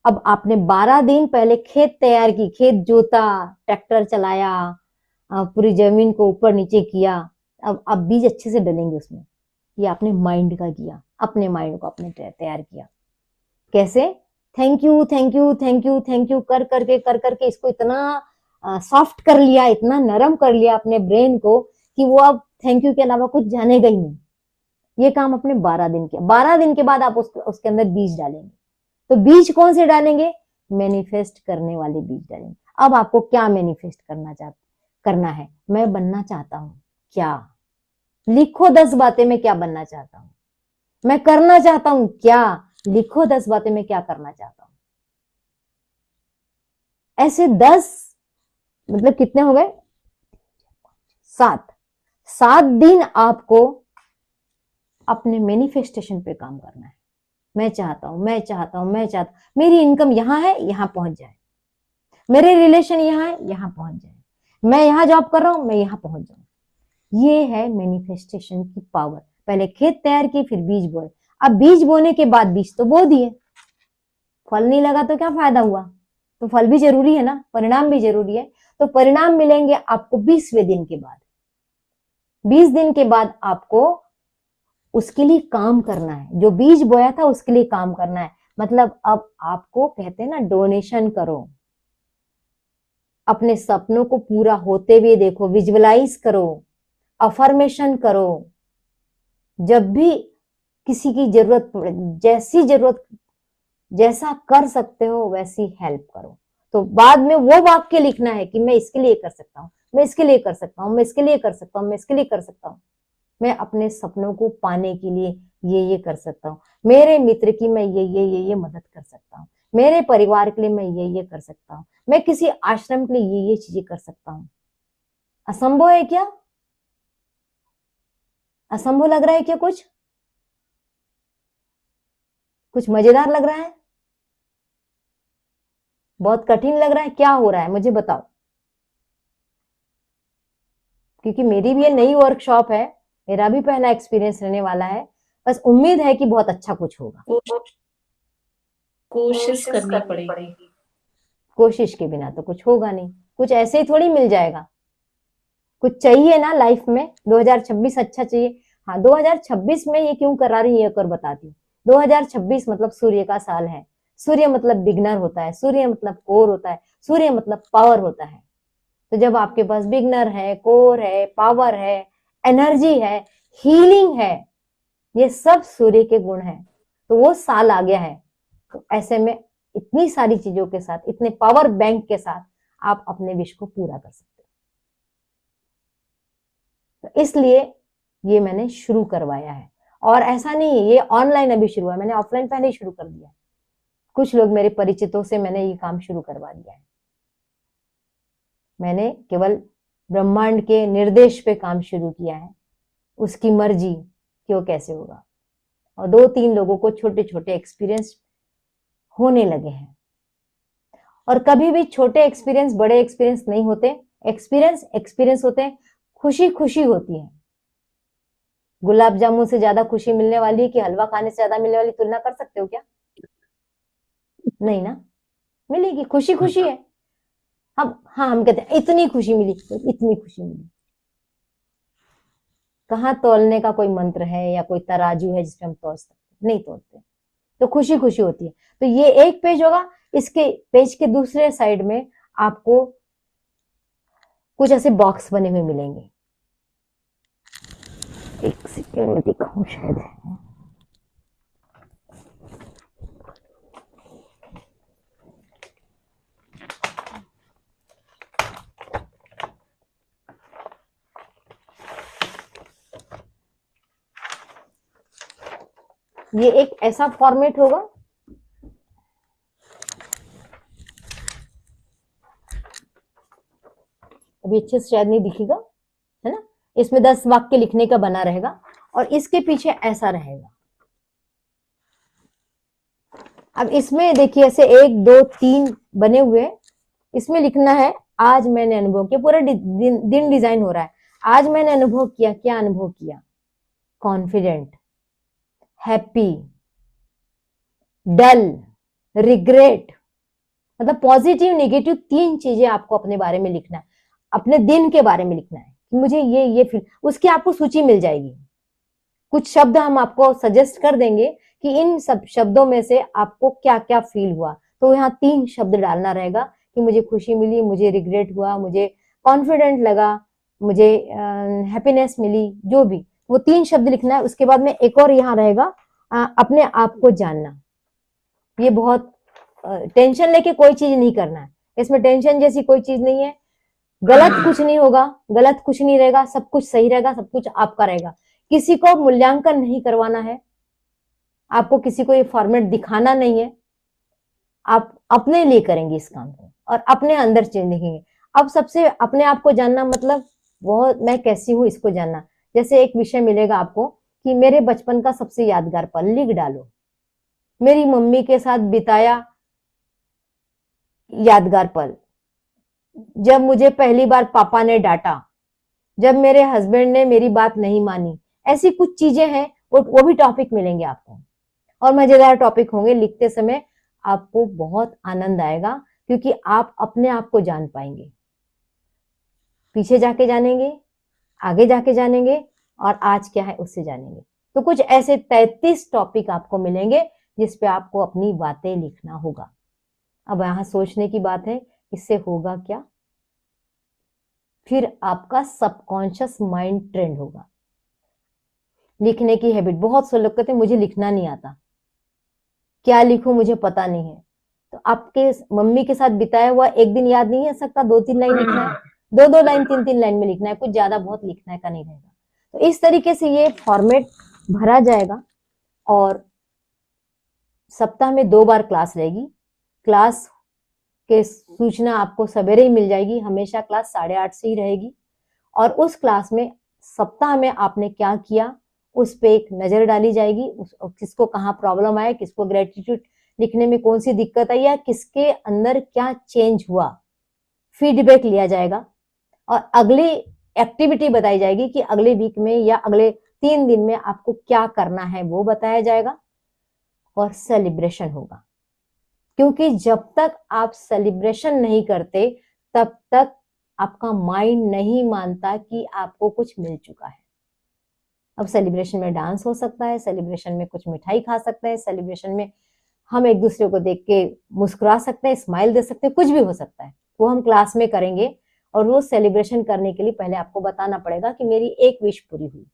अब आपने 12 दिन पहले खेत तैयार की, खेत जोता, ट्रैक्टर चलाया, पूरी जमीन को ऊपर नीचे किया, अब बीज अच्छे से डलेंगे उसमें। ये आपने माइंड का किया, अपने माइंड को आपने तैयार किया। कैसे? Thank you thank you thank you thank you कर करके इसको इतना सॉफ्ट कर लिया, इतना नरम कर लिया अपने ब्रेन को कि वो अब थैंक यू के अलावा कुछ जानेगा ही नहीं। ये काम अपने 12 दिन के 12 दिन के बाद आप उसके अंदर बीज डालेंगे। तो बीज कौन से डालेंगे? मैनिफेस्ट करने वाले बीज डालेंगे। अब आपको क्या मैनिफेस्ट करना है? मैं बनना चाहता हूं क्या? लिखो 10 बातें मैं क्या बनना चाहता हूं। मैं करना चाहता हूं क्या? लिखो 10 बातें मैं क्या करना चाहता हूं। ऐसे 10, मतलब कितने हो गए? 7 दिन आपको अपने मैनिफेस्टेशन पे काम करना है। मैं चाहता हूं, मैं चाहता हूं, मैं चाहता हूं मेरी इनकम यहां है, यहां पहुंच जाए, मेरे रिलेशन यहां है, यहां पहुंच जाए, मैं यहां जॉब कर रहा हूं, मैं यहां पहुंच जाऊं। ये है मैनिफेस्टेशन की पावर। पहले खेत तैयार की, फिर बीज बोए। अब बीज बोने के बाद बीज तो बो दिए, फल नहीं लगा तो क्या फायदा हुआ? तो फल भी जरूरी है ना, परिणाम भी जरूरी है। तो परिणाम मिलेंगे आपको 20वें दिन के बाद। 20 दिन के बाद आपको उसके लिए काम करना है, जो बीज बोया था उसके लिए काम करना है। मतलब अब आपको कहते हैं ना, डोनेशन करो, अपने सपनों को पूरा होते हुए देखो, विजुअलाइज करो, अफर्मेशन करो। जब भी किसी की जरूरत पड़े, जैसी जरूरत, जैसा कर सकते हो वैसी हेल्प करो। तो बाद में वो वाक्य लिखना है कि मैं इसके लिए कर सकता हूं, मैं इसके लिए कर सकता हूं, मैं इसके लिए कर सकता हूं, मैं इसके लिए कर सकता हूं, मैं अपने सपनों को पाने के लिए ये कर सकता हूँ, मेरे मित्र की मैं ये मदद कर सकता हूँ, मेरे परिवार के लिए मैं ये कर सकता हूँ, मैं किसी आश्रम के लिए ये चीजें कर सकता हूँ। असंभव है क्या? असंभव लग रहा है क्या? कुछ मजेदार लग रहा है? बहुत कठिन लग रहा है? क्या हो रहा है मुझे बताओ, क्योंकि मेरी भी ये नई वर्कशॉप है, मेरा भी पहला एक्सपीरियंस रहने वाला है। बस उम्मीद है कि बहुत अच्छा कुछ होगा। कोशिश करनी पड़ेगी। कोशिश के बिना तो कुछ होगा नहीं, कुछ ऐसे ही थोड़ी मिल जाएगा। कुछ चाहिए ना लाइफ में। 2026 अच्छा चाहिए। हाँ, 2026 में ये क्यों करा रही है कर बताती हूँ। 2026 मतलब सूर्य का साल है। सूर्य मतलब बिगनर होता है, सूर्य मतलब कोर होता है, सूर्य मतलब पावर होता है। तो जब आपके पास बिगनर है, कोर है, पावर है, एनर्जी है, हीलिंग है, ये सब सूर्य के गुण हैं। तो वो साल आ गया है, तो ऐसे में इतनी सारी चीजों के साथ, इतने पावर बैंक के साथ आप अपने विश को पूरा कर सकते हो। तो इसलिए ये मैंने शुरू करवाया है। और ऐसा नहीं है ये ऑनलाइन अभी शुरू है, मैंने ऑफलाइन पहले ही शुरू कर दिया है। कुछ लोग मेरे परिचितों से मैंने ये काम शुरू करवा दिया है। मैंने केवल ब्रह्मांड के निर्देश पे काम शुरू किया है, उसकी मर्जी कि वो कैसे होगा। और 2-3 लोगों को छोटे छोटे एक्सपीरियंस होने लगे हैं। और कभी भी छोटे एक्सपीरियंस बड़े एक्सपीरियंस नहीं होते, एक्सपीरियंस होते हैं, खुशी खुशी होती है। गुलाब जामुन से ज्यादा खुशी मिलने वाली है कि हलवा खाने से ज्यादा मिलने वाली, तुलना कर सकते हो क्या? नहीं ना, मिलेगी, खुशी खुशी है। हम कहते हैं इतनी खुशी मिली, तो इतनी खुशी मिली। कहाँ तौलने का कोई मंत्र है या कोई तराजू है जिसपे हम तौल सकते? नहीं तौलते। तो खुशी खुशी होती है। तो ये एक पेज होगा, इसके पेज के दूसरे साइड में आपको कुछ ऐसे बॉक्स बने हुए मिलेंगे। एक सेकंड में दिखाऊं शायद। ये एक ऐसा फॉर्मेट होगा, अभी अच्छे से शायद नहीं दिखेगा, है ना। इसमें 10 वाक्य लिखने का बना रहेगा और इसके पीछे ऐसा रहेगा। अब इसमें देखिए ऐसे 1 2 3 बने हुए, इसमें लिखना है आज मैंने अनुभव किया। पूरा दिन डिजाइन हो रहा है। आज मैंने अनुभव किया, क्या अनुभव किया? कॉन्फिडेंट, हैप्पी, डल, रिग्रेट। मतलब पॉजिटिव नेगेटिव 3 चीजें आपको अपने बारे में लिखना है, अपने दिन के बारे में लिखना है कि मुझे ये फील। उसकी आपको सूची मिल जाएगी। कुछ शब्द हम आपको सजेस्ट कर देंगे कि इन सब शब्दों में से आपको क्या क्या फील हुआ। तो यहाँ 3 शब्द डालना रहेगा कि मुझे खुशी मिली, मुझे रिग्रेट हुआ, मुझे कॉन्फिडेंट लगा, मुझे हैप्पीनेस मिली, जो भी, वो 3 शब्द लिखना है। उसके बाद में एक और यहाँ रहेगा अपने आप को जानना। ये बहुत टेंशन लेके कोई चीज नहीं करना है, इसमें टेंशन जैसी कोई चीज नहीं है। गलत कुछ नहीं होगा, गलत कुछ नहीं रहेगा, सब कुछ सही रहेगा, सब कुछ आपका रहेगा। किसी को मूल्यांकन नहीं करवाना है, आपको किसी को ये फॉर्मेट दिखाना नहीं है। आप अपने लिए करेंगे इस काम को और अपने अंदर चेंज लिखेंगे। अब सबसे अपने आप को जानना मतलब बहुत मैं कैसी हूं इसको जानना। जैसे एक विषय मिलेगा आपको कि मेरे बचपन का सबसे यादगार पल लिख डालो। मेरी मम्मी के साथ बिताया यादगार पल, जब मुझे पहली बार पापा ने डांटा, जब मेरे हस्बैंड ने मेरी बात नहीं मानी। ऐसी कुछ चीजें हैं, वो भी टॉपिक मिलेंगे आपको और मजेदार टॉपिक होंगे। लिखते समय आपको बहुत आनंद आएगा क्योंकि आप अपने आप को जान पाएंगे। पीछे जाके जानेंगे, आगे जाके जानेंगे और आज क्या है उससे जानेंगे। तो कुछ ऐसे 33 टॉपिक आपको मिलेंगे जिसपे आपको अपनी बातें लिखना होगा। अब यहां सोचने की बात है, इससे होगा क्या? फिर आपका सबकॉन्शियस माइंड ट्रेंड होगा। लिखने की हैबिट, बहुत से लोग कहते हैं मुझे लिखना नहीं आता, क्या लिखूं मुझे पता नहीं है। तो आपके मम्मी के साथ बिताया हुआ एक दिन याद नहीं आ सकता, 2-3 लाइन लिखना है, 2-2 लाइन 3-3 लाइन में लिखना है, कुछ ज्यादा बहुत लिखने का नहीं रहेगा। तो इस तरीके से ये फॉर्मेट भरा जाएगा और सप्ताह में 2 बार क्लास रहेगी। क्लास के सूचना आपको सवेरे ही मिल जाएगी, हमेशा क्लास 8:30 से ही रहेगी। और उस क्लास में सप्ताह में आपने क्या किया उस पे एक नजर डाली जाएगी। किसको कहाँ प्रॉब्लम आया, किसको ग्रेटिट्यूड लिखने में कौन सी दिक्कत आई या किसके अंदर क्या चेंज हुआ, फीडबैक लिया जाएगा और अगली एक्टिविटी बताई जाएगी कि अगले वीक में या अगले 3 दिन में आपको क्या करना है वो बताया जाएगा। और सेलिब्रेशन होगा, क्योंकि जब तक आप सेलिब्रेशन नहीं करते तब तक आपका माइंड नहीं मानता कि आपको कुछ मिल चुका है। अब सेलिब्रेशन में डांस हो सकता है, सेलिब्रेशन में कुछ मिठाई खा सकते हैं, सेलिब्रेशन में हम एक दूसरे को देख के मुस्कुरा सकते हैं, स्माइल दे सकते हैं, कुछ भी हो सकता है, वो हम क्लास में करेंगे। और वो सेलिब्रेशन करने के लिए पहले आपको बताना पड़ेगा कि मेरी एक विश पूरी हुई,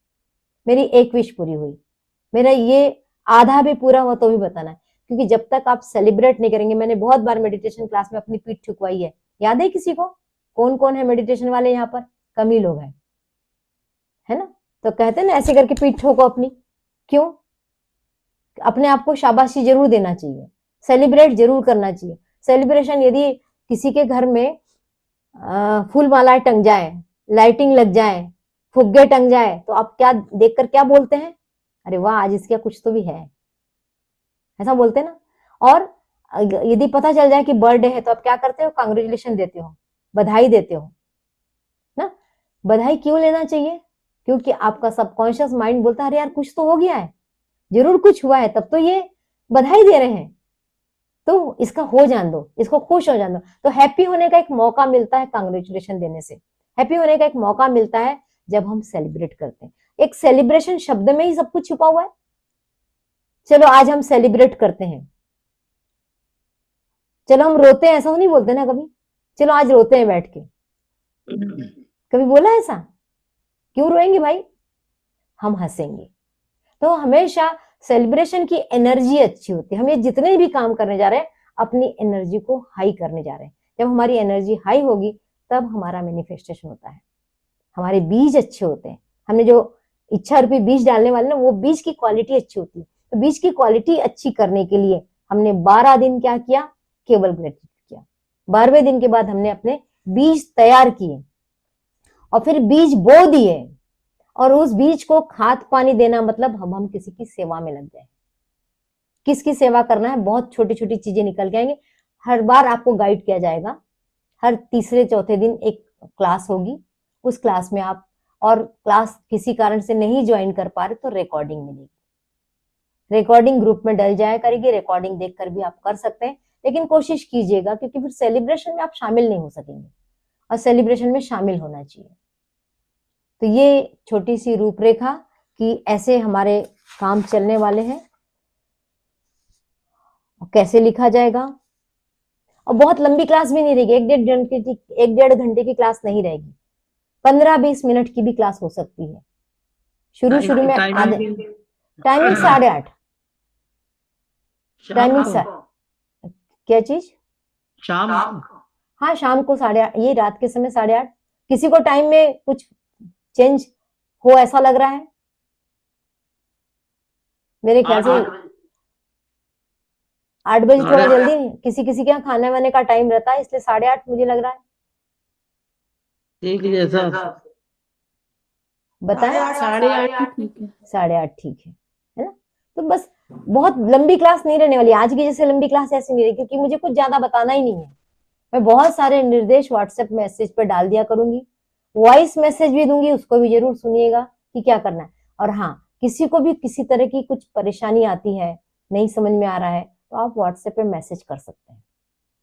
मेरी एक विश पूरी हुई, मेरा ये आधा भी पूरा हुआ तो भी बताना है। क्योंकि जब तक आप सेलिब्रेट नहीं करेंगे, मैंने बहुत बार मेडिटेशन क्लास में अपनी पीठ ठुकवाई है, याद है किसी को? कौन कौन है मेडिटेशन वाले यहाँ पर? कम ही लोग हैं, है ना? तो कहते हैं ना ऐसे करके पीठ ठोको अपनी। क्यों? अपने आप को शाबाशी जरूर देना चाहिए, सेलिब्रेट जरूर करना चाहिए। सेलिब्रेशन यदि किसी के घर में फूल मालाएं टंग जाए, लाइटिंग लग जाए, फुग्गे टंग जाए, तो आप क्या देखकर क्या बोलते हैं? अरे वाह, आज इसके कुछ तो भी है, ऐसा बोलते हैं ना। और यदि पता चल जाए कि बर्थडे है तो आप क्या करते हो? कांग्रेचुलेशन देते हो, बधाई देते हो ना। बधाई क्यों लेना चाहिए? क्योंकि आपका सबकॉन्शियस माइंड बोलता है अरे यार कुछ तो हो गया है, जरूर कुछ हुआ है, तब तो ये बधाई दे रहे हैं, तो इसका हो जान दो, इसको खुश हो जान दो। तो हैप्पी होने का एक मौका मिलता है कांग्रेचुलेशन देने से, हैप्पी होने का एक मौका मिलता है जब हम सेलिब्रेट करते हैं। एक सेलिब्रेशन शब्द में ही सब कुछ छुपा हुआ है। चलो आज हम सेलिब्रेट करते हैं, चलो हम रोते हैं, ऐसा नहीं बोलते ना कभी, चलो आज रोते हैं बैठ के, कभी बोला ऐसा? क्यों रोएंगे भाई? हम हंसेंगे। तो हमेशा सेलिब्रेशन की एनर्जी अच्छी होती है। हम ये जितने भी काम करने जा रहे हैं अपनी एनर्जी को हाई करने जा रहे हैं। जब हमारी एनर्जी हाई होगी तब हमारा मैनिफेस्टेशन होता है, हमारे बीज अच्छे होते हैं। हमने जो इच्छा रूपी बीज डालने वाले ना, वो बीज की क्वालिटी अच्छी होती है। तो बीज की क्वालिटी अच्छी करने के लिए हमने 12 दिन क्या किया? केवल ग्रेटिट्यूड किया। 12वें दिन के बाद हमने अपने बीज तैयार किए और फिर बीज बो दिए, और उस बीज को खाद पानी देना मतलब हम किसी की सेवा में लग गए। किसकी सेवा करना है? बहुत छोटी छोटी चीजें निकल के आएंगे। हर बार आपको गाइड किया जाएगा, हर तीसरे चौथे दिन एक क्लास होगी, उस क्लास में आप, और क्लास किसी कारण से नहीं ज्वाइन कर पा रहे तो रिकॉर्डिंग मिलेगी, रिकॉर्डिंग ग्रुप में डल जाया करेगी, रिकॉर्डिंग देखकर भी आप कर सकते हैं। लेकिन कोशिश कीजिएगा, क्योंकि फिर सेलिब्रेशन में आप शामिल नहीं हो सकेंगे, और सेलिब्रेशन में शामिल होना चाहिए। तो ये छोटी सी रूपरेखा कि ऐसे हमारे काम चलने वाले हैं, कैसे लिखा जाएगा। और बहुत लंबी क्लास भी नहीं रहेगी, एक डेढ़ घंटे की क्लास नहीं रहेगी, 15-20 मिनट की भी क्लास हो सकती है। शुरू में टाइमिंग 8:30। टाइमिंग क्या चीज? शाम हाँ, शाम को 8:30, ये रात के समय 8:30। किसी को टाइम में कुछ चेंज हो ऐसा लग रहा है? मेरे ख्याल से 8 बजे थोड़ा जल्दी, किसी किसी के यहाँ खाने वाने का टाइम रहता है, इसलिए 8:30 मुझे लग रहा है। ठीक है, जैसा बताएं? 8:30 ठीक है। 8:30 ठीक है ना? तो बस बहुत लंबी क्लास नहीं रहने वाली, आज की जैसे लंबी क्लास ऐसी नहीं रही, क्योंकि मुझे कुछ ज्यादा बताना ही नहीं है। मैं बहुत सारे निर्देश व्हाट्सएप मैसेज पर डाल दिया करूंगी, वॉइस मैसेज भी दूंगी, उसको भी जरूर सुनिएगा कि क्या करना है। और हाँ, किसी को भी किसी तरह की कुछ परेशानी आती है, नहीं समझ में आ रहा है, तो आप व्हाट्सएप पे मैसेज कर सकते हैं,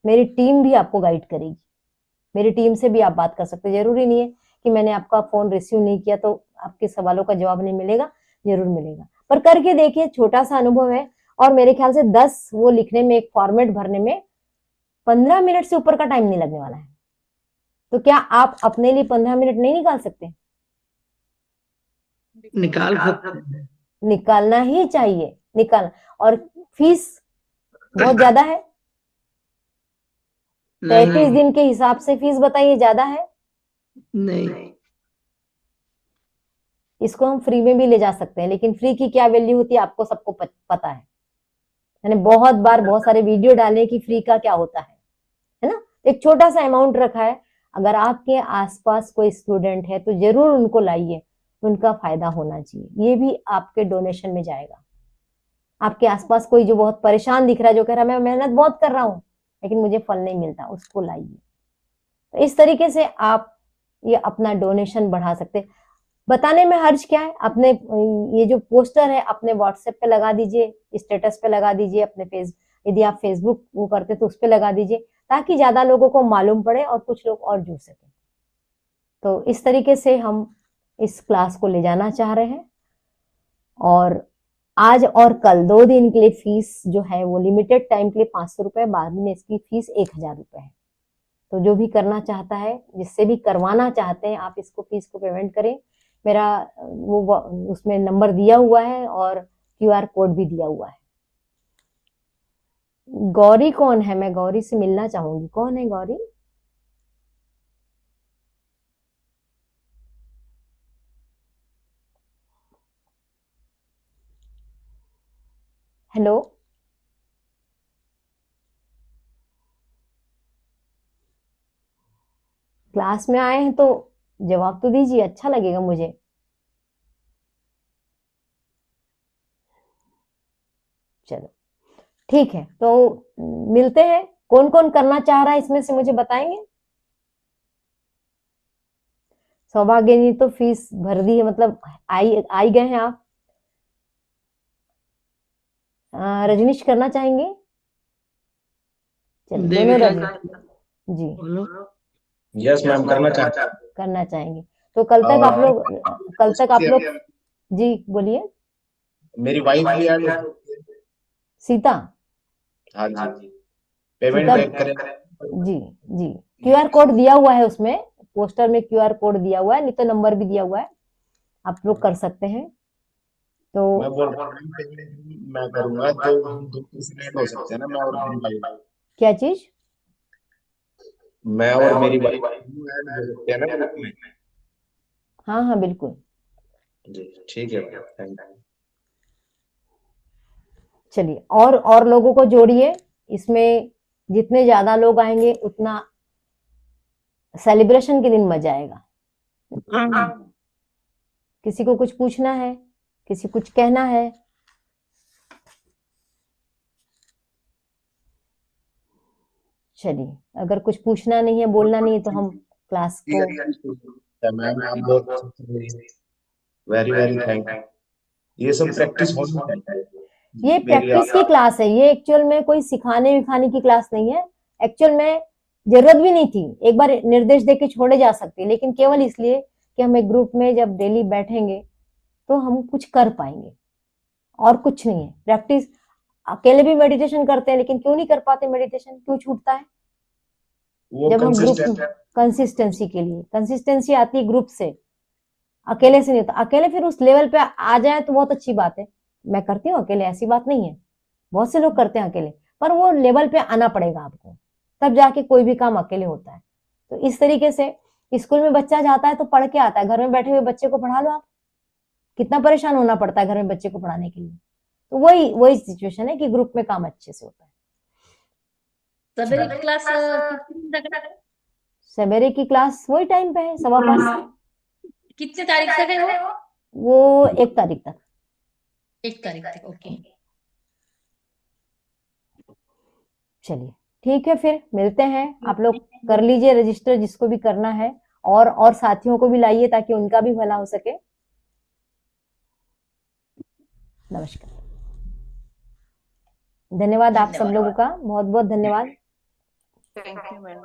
मेरी टीम भी आपको गाइड करेगी, मेरी टीम से भी आप बात कर सकते हैं। जरूरी नहीं है कि मैंने आपका फोन रिसीव नहीं किया तो आपके सवालों का जवाब नहीं मिलेगा, जरूर मिलेगा। पर करके देखिए, छोटा सा अनुभव है, और मेरे ख्याल से 10 वो लिखने में, एक फॉर्मेट भरने में 15 मिनट से ऊपर का टाइम नहीं लगने वाला है। तो क्या आप अपने लिए 15 मिनट नहीं निकाल सकते? निकाल सकते हैं। निकालना ही चाहिए, निकालना। और फीस बहुत ज्यादा है, 33 दिन के हिसाब से फीस बताइए, ज्यादा है? नहीं, इसको हम फ्री में भी ले जा सकते हैं, लेकिन फ्री की क्या वैल्यू होती है आपको सबको पता है। मैंने बहुत बार बहुत सारे वीडियो डाले कि फ्री का क्या होता है ना? एक छोटा सा अमाउंट रखा है। अगर आपके आसपास कोई स्टूडेंट है तो जरूर उनको लाइए, उनका फायदा होना चाहिए, ये भी आपके डोनेशन में जाएगा। आपके आसपास कोई जो बहुत परेशान दिख रहा है, जो कह रहा है मैं मेहनत बहुत कर रहा हूं लेकिन मुझे फल नहीं मिलता, उसको लाइए। तो इस तरीके से आप ये अपना डोनेशन बढ़ा सकते। बताने में हर्ज क्या है? अपने ये जो पोस्टर है अपने व्हाट्सएप पे लगा दीजिए, स्टेटस पे लगा दीजिए, अपने यदि आप फेसबुक वो करते तो उस पे लगा दीजिए, ताकि ज्यादा लोगों को मालूम पड़े और कुछ लोग और जुड़ सके। तो इस तरीके से हम इस क्लास को ले जाना चाह रहे हैं। और आज और कल 2 दिन के लिए फीस जो है वो लिमिटेड टाइम के लिए 500 रुपए, बाद में इसकी फीस 1000 रुपए है। तो जो भी करना चाहता है, जिससे भी करवाना चाहते हैं, आप इसको फीस को पेमेंट करें। मेरा उसमें नंबर दिया हुआ है और क्यूआर कोड भी दिया हुआ है। गौरी कौन है? मैं गौरी से मिलना चाहूंगी। कौन है गौरी? हेलो, क्लास में आए हैं तो जवाब तो दीजिए, अच्छा लगेगा मुझे। चलो ठीक है, तो मिलते हैं। कौन कौन करना चाह रहा है इसमें से मुझे बताएंगे? सौभाग्य ने तो फीस भर दी है, मतलब आई गए हैं आप। रजनीश करना चाहेंगे? चलिए, दोनों देविका रजनीश जी बोलो। यस मैम, करना चाहता हूँ। करना चाहेंगे। तो कल तक आप लोग जी बोलिए। मेरी वाइफ भी ऐड हो। सीता? हाँ जी, पेमेंट सीता बैक करें। जी जी, क्यूआर कोड दिया हुआ है उसमें, पोस्टर में क्यूआर कोड दिया हुआ है, नहीं तो नंबर भी दिया हुआ है, आप लोग कर सकते हैं। तो मैं बोल रहा हूँ पेमेंट मैं करूंगा तो हम दो किसी ऐड हो सकते हैं ना, मैं और मेरी वाइफ। क्या चीज? मैं और मेरी वाइफ ऐड हो सकते हैं ना ग्रुप में। हाँ हाँ बिल्कुल। जी ठीक है मैम, थैंक यू। चलिए, और लोगों को जोड़िए इसमें। जितने ज्यादा लोग आएंगे उतना सेलिब्रेशन के दिन मजा आएगा। किसी को कुछ पूछना है? किसी कुछ कहना है? चलिए, अगर कुछ पूछना नहीं है, बोलना नहीं है, तो हम क्लास को मैम आप बहुत वेरी वेरी थैंक यू। ये सब प्रैक्टिस होनी चाहिए। ये मेरी प्रैक्टिस की क्लास है, ये एक्चुअल में कोई सिखाने विखाने की क्लास नहीं है। एक्चुअल में जरूरत भी नहीं थी, एक बार निर्देश देके छोड़े जा सकते, लेकिन केवल इसलिए कि हम एक ग्रुप में जब डेली बैठेंगे तो हम कुछ कर पाएंगे, और कुछ नहीं है। प्रैक्टिस, अकेले भी मेडिटेशन करते हैं, लेकिन क्यों नहीं कर पाते मेडिटेशन, क्यों छूटता है? वो जब हम ग्रुप कंसिस्टेंट कंसिस्टेंसी के लिए, कंसिस्टेंसी आती है ग्रुप से, अकेले से नहीं होता। अकेले फिर उस लेवल पे आ जाए तो बहुत अच्छी बात है, मैं करती हूँ अकेले, ऐसी बात नहीं है, बहुत से लोग करते हैं अकेले, पर वो लेवल पे आना पड़ेगा आपको, तब जाके कोई भी काम अकेले होता है। तो इस तरीके से स्कूल में बच्चा जाता है तो पढ़ के आता है, घर में बैठे हुए बच्चे को पढ़ा लो आप, कितना परेशान होना पड़ता है घर में बच्चे को पढ़ाने के लिए। तो वही वही सिचुएशन है कि ग्रुप में काम अच्छे से होता है। सवेरे की क्लास कितने तक है? सवेरे की क्लास वही टाइम पे है, 5:15। कितने तारीख तक है वो? वो 1 तारीख तक। 1 तारीख तक, ओके। चलिए ठीक है, फिर मिलते हैं। आप लोग कर लीजिए रजिस्टर, जिसको भी करना है, और साथियों को भी लाइए ताकि उनका भी भला हो सके। नमस्कार, धन्यवाद आप सब लोगों का, बहुत बहुत धन्यवाद। Thank you ma'am.